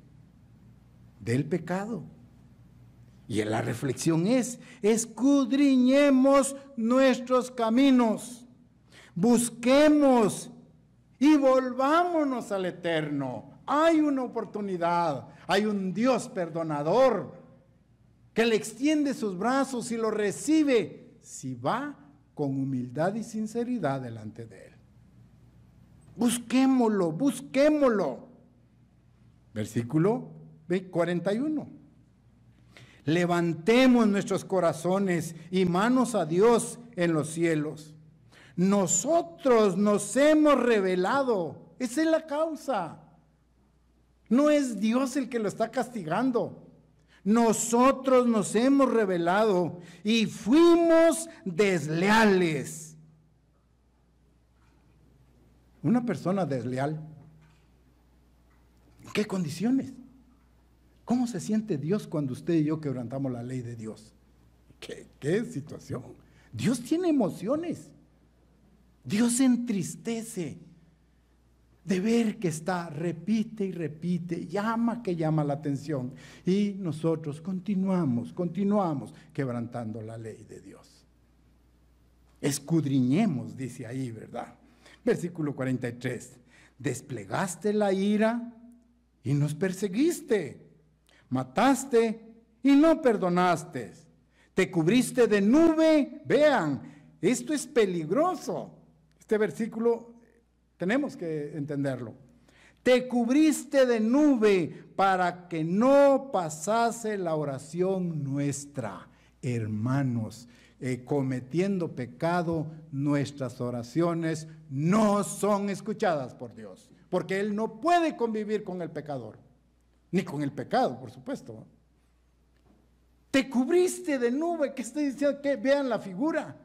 Del pecado. Y la reflexión es: escudriñemos nuestros caminos, busquemos y volvámonos al Eterno. Hay una oportunidad, hay un Dios perdonador que le extiende sus brazos y lo recibe si va con humildad y sinceridad delante de Él. Busquémoslo, busquémoslo. Versículo 41. Levantemos nuestros corazones y manos a Dios en los cielos. Nosotros nos hemos rebelado. Esa es la causa. No es Dios el que lo está castigando. Nosotros nos hemos rebelado y fuimos desleales. Una persona desleal, ¿en qué condiciones? ¿Cómo se siente Dios cuando usted y yo quebrantamos la ley de Dios? ¿Qué situación? Dios tiene emociones. Dios se entristece de ver que está, repite y repite, llama la atención. Y nosotros continuamos quebrantando la ley de Dios. Escudriñemos, dice ahí, ¿verdad? Versículo 43. Desplegaste la ira y nos perseguiste. Mataste y no perdonaste. Te cubriste de nube. Vean, esto es peligroso. Este versículo tenemos que entenderlo. Te cubriste de nube para que no pasase la oración nuestra. Hermanos, cometiendo pecado, nuestras oraciones no son escuchadas por Dios, porque Él no puede convivir con el pecador, ni con el pecado, por supuesto. Te cubriste de nube, que está diciendo que vean la figura.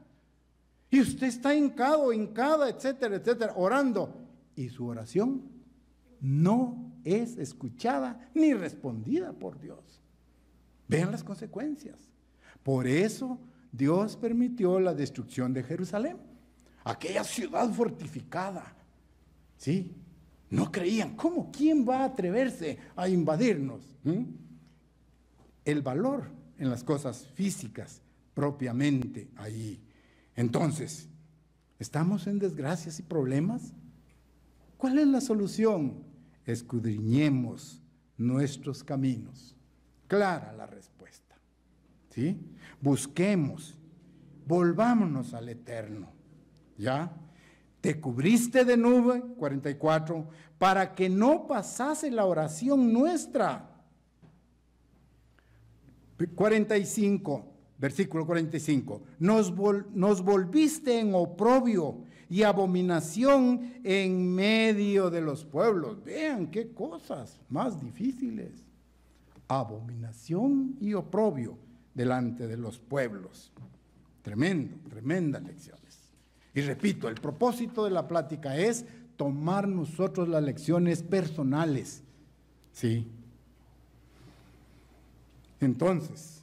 Y usted está hincado, hincada, etcétera, etcétera, orando. Y su oración no es escuchada ni respondida por Dios. Vean las consecuencias. Por eso Dios permitió la destrucción de Jerusalén, aquella ciudad fortificada. ¿Sí? No creían, ¿cómo? ¿Quién va a atreverse a invadirnos? El valor en las cosas físicas propiamente ahí. Entonces, ¿estamos en desgracias y problemas? ¿Cuál es la solución? Escudriñemos nuestros caminos. Clara la respuesta. ¿Sí? Busquemos, volvámonos al Eterno. ¿Ya? Te cubriste de nube, 44, para que no pasase la oración nuestra. 45. Versículo 45, nos volviste en oprobio y abominación en medio de los pueblos. Vean qué cosas más difíciles. Abominación y oprobio delante de los pueblos. Tremendas lecciones. Y repito, el propósito de la plática es tomar nosotros las lecciones personales. ¿Sí? Entonces,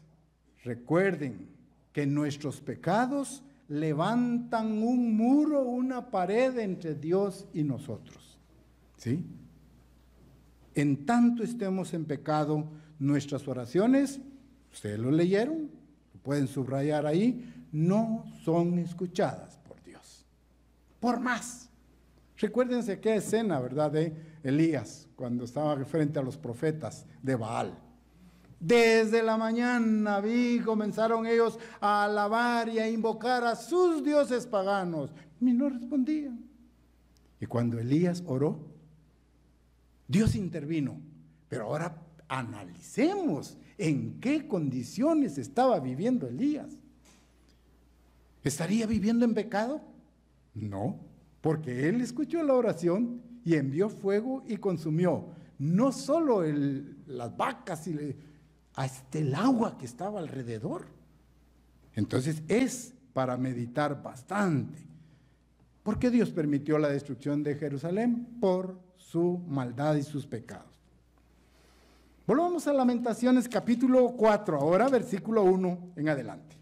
recuerden que nuestros pecados levantan un muro, una pared entre Dios y nosotros. ¿Sí? En tanto estemos en pecado, nuestras oraciones, ustedes lo leyeron, lo pueden subrayar ahí, no son escuchadas por Dios. Por más. Recuérdense qué escena, ¿verdad?, de Elías, cuando estaba frente a los profetas de Baal. Desde la mañana comenzaron ellos a alabar y a invocar a sus dioses paganos, y no respondían. Y cuando Elías oró, Dios intervino. Pero ahora analicemos en qué condiciones estaba viviendo Elías. ¿Estaría viviendo en pecado? No, porque él escuchó la oración y envió fuego y consumió. no solo las vacas, hasta el agua que estaba alrededor. Entonces es para meditar bastante. ¿Por qué Dios permitió la destrucción de Jerusalén? Por su maldad y sus pecados. Volvamos a Lamentaciones capítulo 4, ahora versículo 1 en adelante.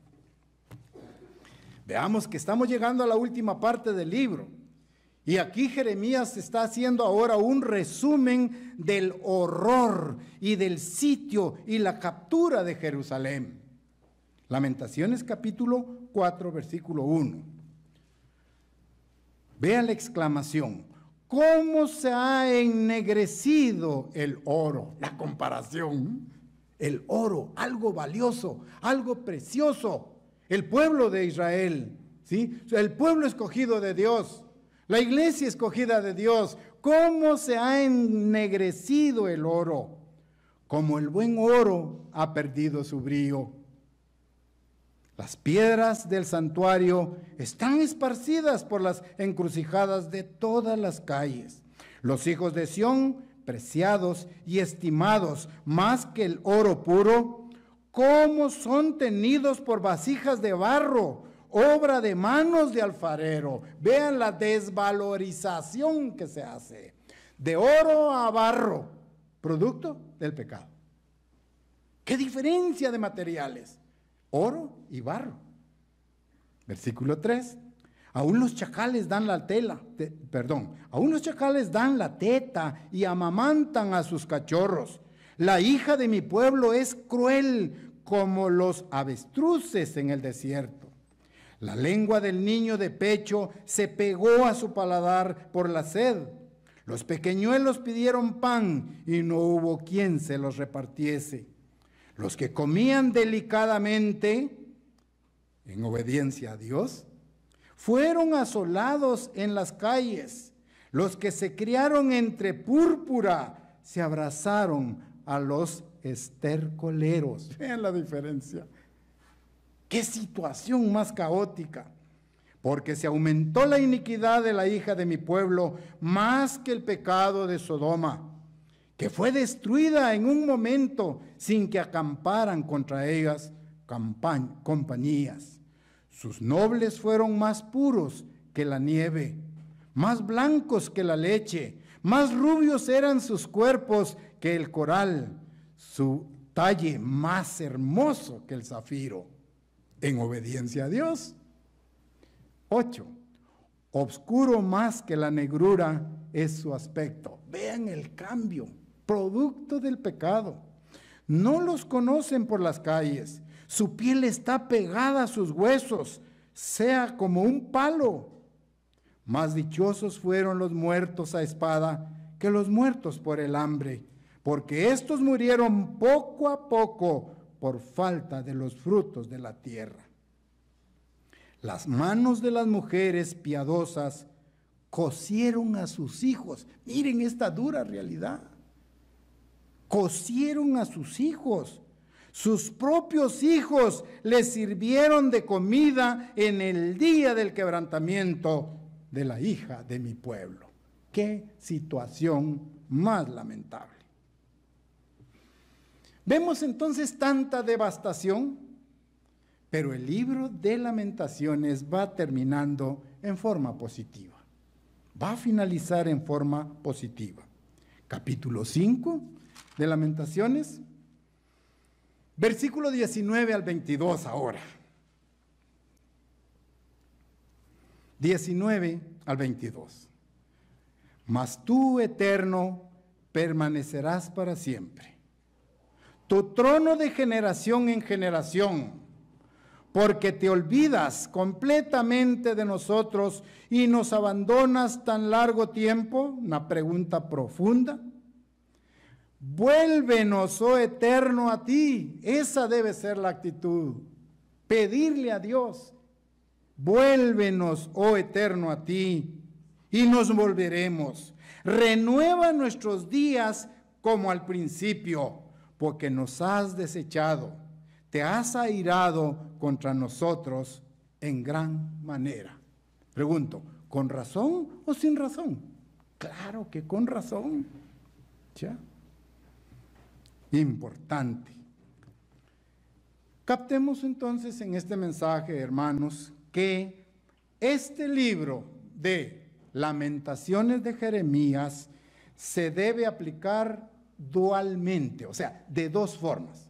Veamos que estamos llegando a la última parte del libro. Y aquí Jeremías está haciendo ahora un resumen del horror y del sitio y la captura de Jerusalén. Lamentaciones capítulo 4, versículo 1. Vean la exclamación. ¿Cómo se ha ennegrecido el oro? La comparación. El oro, algo valioso, algo precioso. El pueblo de Israel, ¿sí? El pueblo escogido de Dios. La iglesia escogida de Dios. ¿Cómo se ha ennegrecido el oro? Como el buen oro ha perdido su brillo. Las piedras del santuario están esparcidas por las encrucijadas de todas las calles. Los hijos de Sión, preciados y estimados más que el oro puro, ¿cómo son tenidos por vasijas de barro, obra de manos de alfarero? Vean la desvalorización que se hace. De oro a barro, producto del pecado. ¿Qué diferencia de materiales? Oro y barro. Versículo 3. Aún los chacales dan la aún los chacales dan la teta y amamantan a sus cachorros. La hija de mi pueblo es cruel como los avestruces en el desierto. La lengua del niño de pecho se pegó a su paladar por la sed. Los pequeñuelos pidieron pan y no hubo quien se los repartiese. Los que comían delicadamente, en obediencia a Dios, fueron asolados en las calles. Los que se criaron entre púrpura se abrazaron a los estercoleros. Vean la diferencia. ¡Qué situación más caótica! Porque se aumentó la iniquidad de la hija de mi pueblo más que el pecado de Sodoma, que fue destruida en un momento sin que acamparan contra ellas compañías. Sus nobles fueron más puros que la nieve, más blancos que la leche, más rubios eran sus cuerpos que el coral, su talle más hermoso que el zafiro. En obediencia a Dios. 8. Obscuro más que la negrura es su aspecto. Vean el cambio, producto del pecado. No los conocen por las calles. Su piel está pegada a sus huesos, sea como un palo. Más dichosos fueron los muertos a espada que los muertos por el hambre, porque estos murieron poco a poco por falta de los frutos de la tierra. Las manos de las mujeres piadosas cosieron a sus hijos. Miren esta dura realidad. Cosieron a sus hijos. Sus propios hijos les sirvieron de comida en el día del quebrantamiento de la hija de mi pueblo. Qué situación más lamentable. Vemos entonces tanta devastación, pero el libro de Lamentaciones va terminando en forma positiva. Va a finalizar en forma positiva. Capítulo 5 de Lamentaciones, versículo 19 al 22 ahora. 19 al 22. Mas tú, Eterno, permanecerás para siempre. Tu trono de generación en generación, porque te olvidas completamente de nosotros y nos abandonas tan largo tiempo. Una pregunta profunda. Vuélvenos, oh Eterno, a ti. Esa debe ser la actitud. Pedirle a Dios. Vuélvenos, oh Eterno, a ti, y nos volveremos. Renueva nuestros días como al principio, porque nos has desechado, te has airado contra nosotros en gran manera. Pregunto, ¿con razón o sin razón? Claro que con razón. ¿Ya? Importante. Captemos entonces en este mensaje, hermanos, que este libro de Lamentaciones de Jeremías se debe aplicar dualmente, o sea, de dos formas.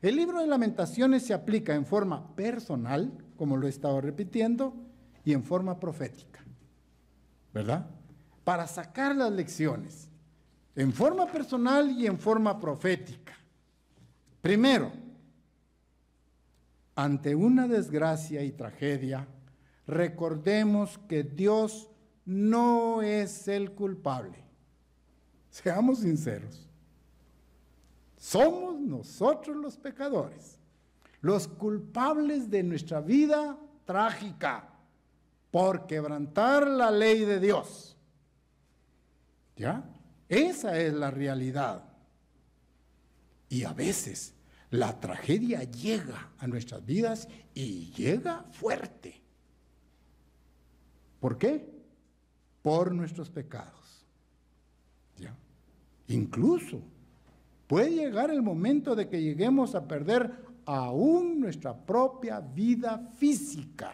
El libro de Lamentaciones se aplica en forma personal, como lo he estado repitiendo, y en forma profética, ¿verdad? Para sacar las lecciones, en forma personal y en forma profética. Primero, ante una desgracia y tragedia, recordemos que Dios no es el culpable. Seamos sinceros. Somos nosotros los pecadores, los culpables de nuestra vida trágica por quebrantar la ley de Dios. ¿Ya? Esa es la realidad. Y a veces la tragedia llega a nuestras vidas y llega fuerte. ¿Por qué? Por nuestros pecados. ¿Ya? Incluso puede llegar el momento de que lleguemos a perder aún nuestra propia vida física,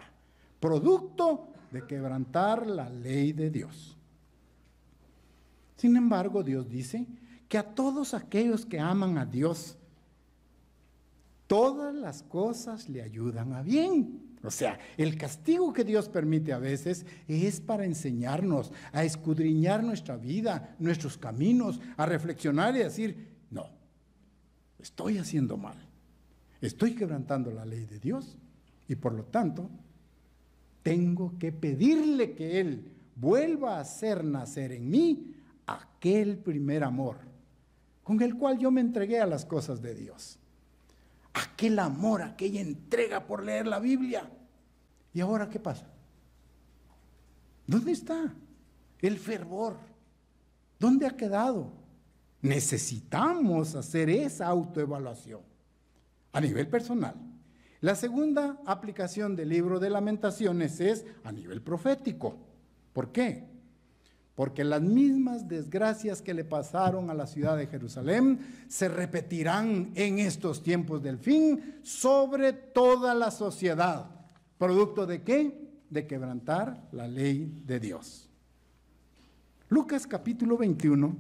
producto de quebrantar la ley de Dios. Sin embargo, Dios dice que a todos aquellos que aman a Dios, todas las cosas le ayudan a bien. O sea, el castigo que Dios permite a veces es para enseñarnos a escudriñar nuestra vida, nuestros caminos, a reflexionar y decir, no, estoy haciendo mal, estoy quebrantando la ley de Dios y por lo tanto tengo que pedirle que Él vuelva a hacer nacer en mí aquel primer amor con el cual yo me entregué a las cosas de Dios. Aquel amor, aquella entrega por leer la Biblia. ¿Y ahora qué pasa? ¿Dónde está el fervor? ¿Dónde ha quedado? Necesitamos hacer esa autoevaluación a nivel personal. La segunda aplicación del libro de Lamentaciones es a nivel profético. ¿Por qué? Porque las mismas desgracias que le pasaron a la ciudad de Jerusalén se repetirán en estos tiempos del fin sobre toda la sociedad. ¿Producto de qué? De quebrantar la ley de Dios. Lucas capítulo 21,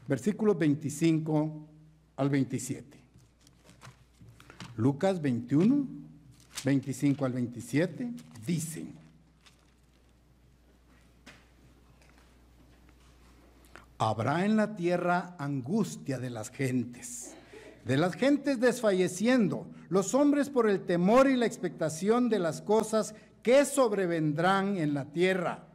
versículos 25 al 27. Lucas 21, 25 al 27, dicen: habrá en la tierra angustia de las gentes desfalleciendo, los hombres por el temor y la expectación de las cosas que sobrevendrán en la tierra,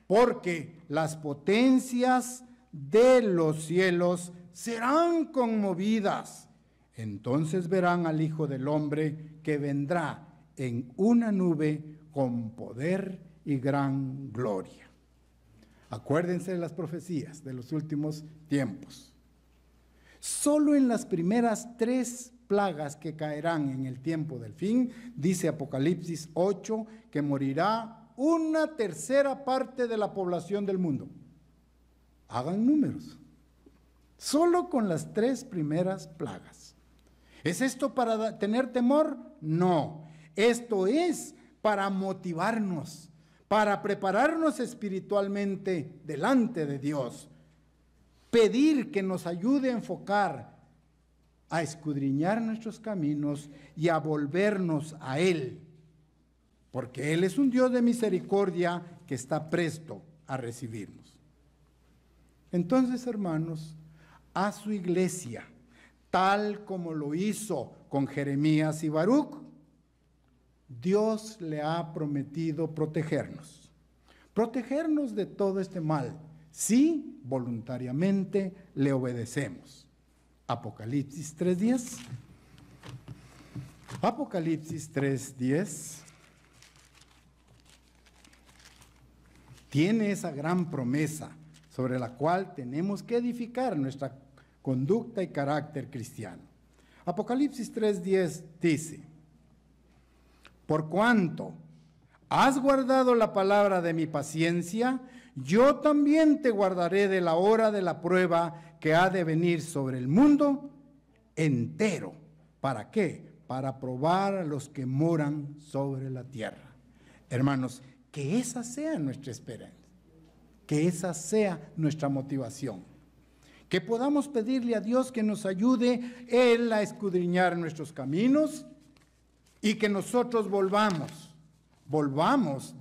porque las potencias de los cielos serán conmovidas. Entonces verán al Hijo del Hombre que vendrá en una nube con poder y gran gloria. Acuérdense de las profecías de los últimos tiempos. Solo en las primeras 3 plagas que caerán en el tiempo del fin, dice Apocalipsis 8, que morirá 1/3 parte de la población del mundo. Hagan números. Solo con las 3 primeras plagas. ¿Es esto para tener temor? No. Esto es para motivarnos, para prepararnos espiritualmente delante de Dios. Pedir que nos ayude a enfocar, a escudriñar nuestros caminos y a volvernos a Él. Porque Él es un Dios de misericordia que está presto a recibirnos. Entonces, hermanos, a su iglesia, tal como lo hizo con Jeremías y Baruc, Dios le ha prometido protegernos de todo este mal, si voluntariamente le obedecemos. Apocalipsis 3:10. Apocalipsis 3:10 tiene esa gran promesa sobre la cual tenemos que edificar nuestra conducta y carácter cristiano. Apocalipsis 3:10 dice: por cuanto has guardado la palabra de mi paciencia, yo también te guardaré de la hora de la prueba que ha de venir sobre el mundo entero. ¿Para qué? Para probar a los que moran sobre la tierra. Hermanos, que esa sea nuestra esperanza, que esa sea nuestra motivación. Que podamos pedirle a Dios que nos ayude Él a escudriñar nuestros caminos y que nosotros volvamos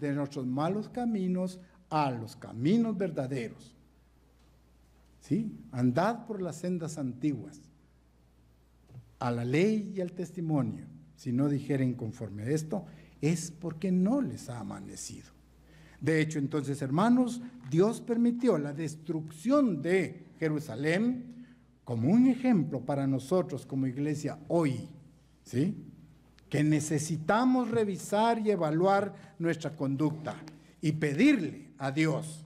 de nuestros malos caminos a los caminos verdaderos. ¿Sí? Andad por las sendas antiguas, a la ley y al testimonio. Si no dijeren conforme a esto, es porque no les ha amanecido. De hecho, entonces, hermanos, Dios permitió la destrucción de Jerusalén como un ejemplo para nosotros como iglesia hoy, ¿sí? Que necesitamos revisar y evaluar nuestra conducta y pedirle a Dios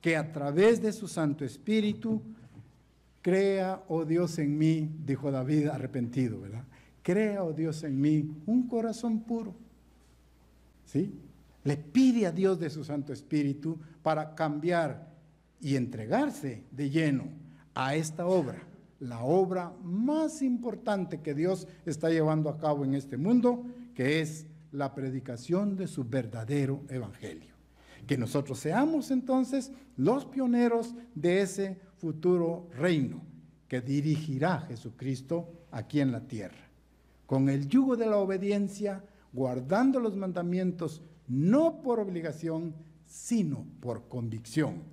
que a través de su Santo Espíritu crea, oh Dios, en mí, dijo David arrepentido, ¿verdad? Crea, oh Dios, en mí un corazón puro, ¿sí? Le pide a Dios de su Santo Espíritu para cambiar y entregarse de lleno a esta obra, la obra más importante que Dios está llevando a cabo en este mundo, que es la predicación de su verdadero evangelio. Que nosotros seamos entonces los pioneros de ese futuro reino que dirigirá Jesucristo aquí en la tierra, con el yugo de la obediencia, guardando los mandamientos, no por obligación, sino por convicción,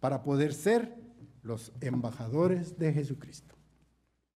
para poder ser los embajadores de Jesucristo.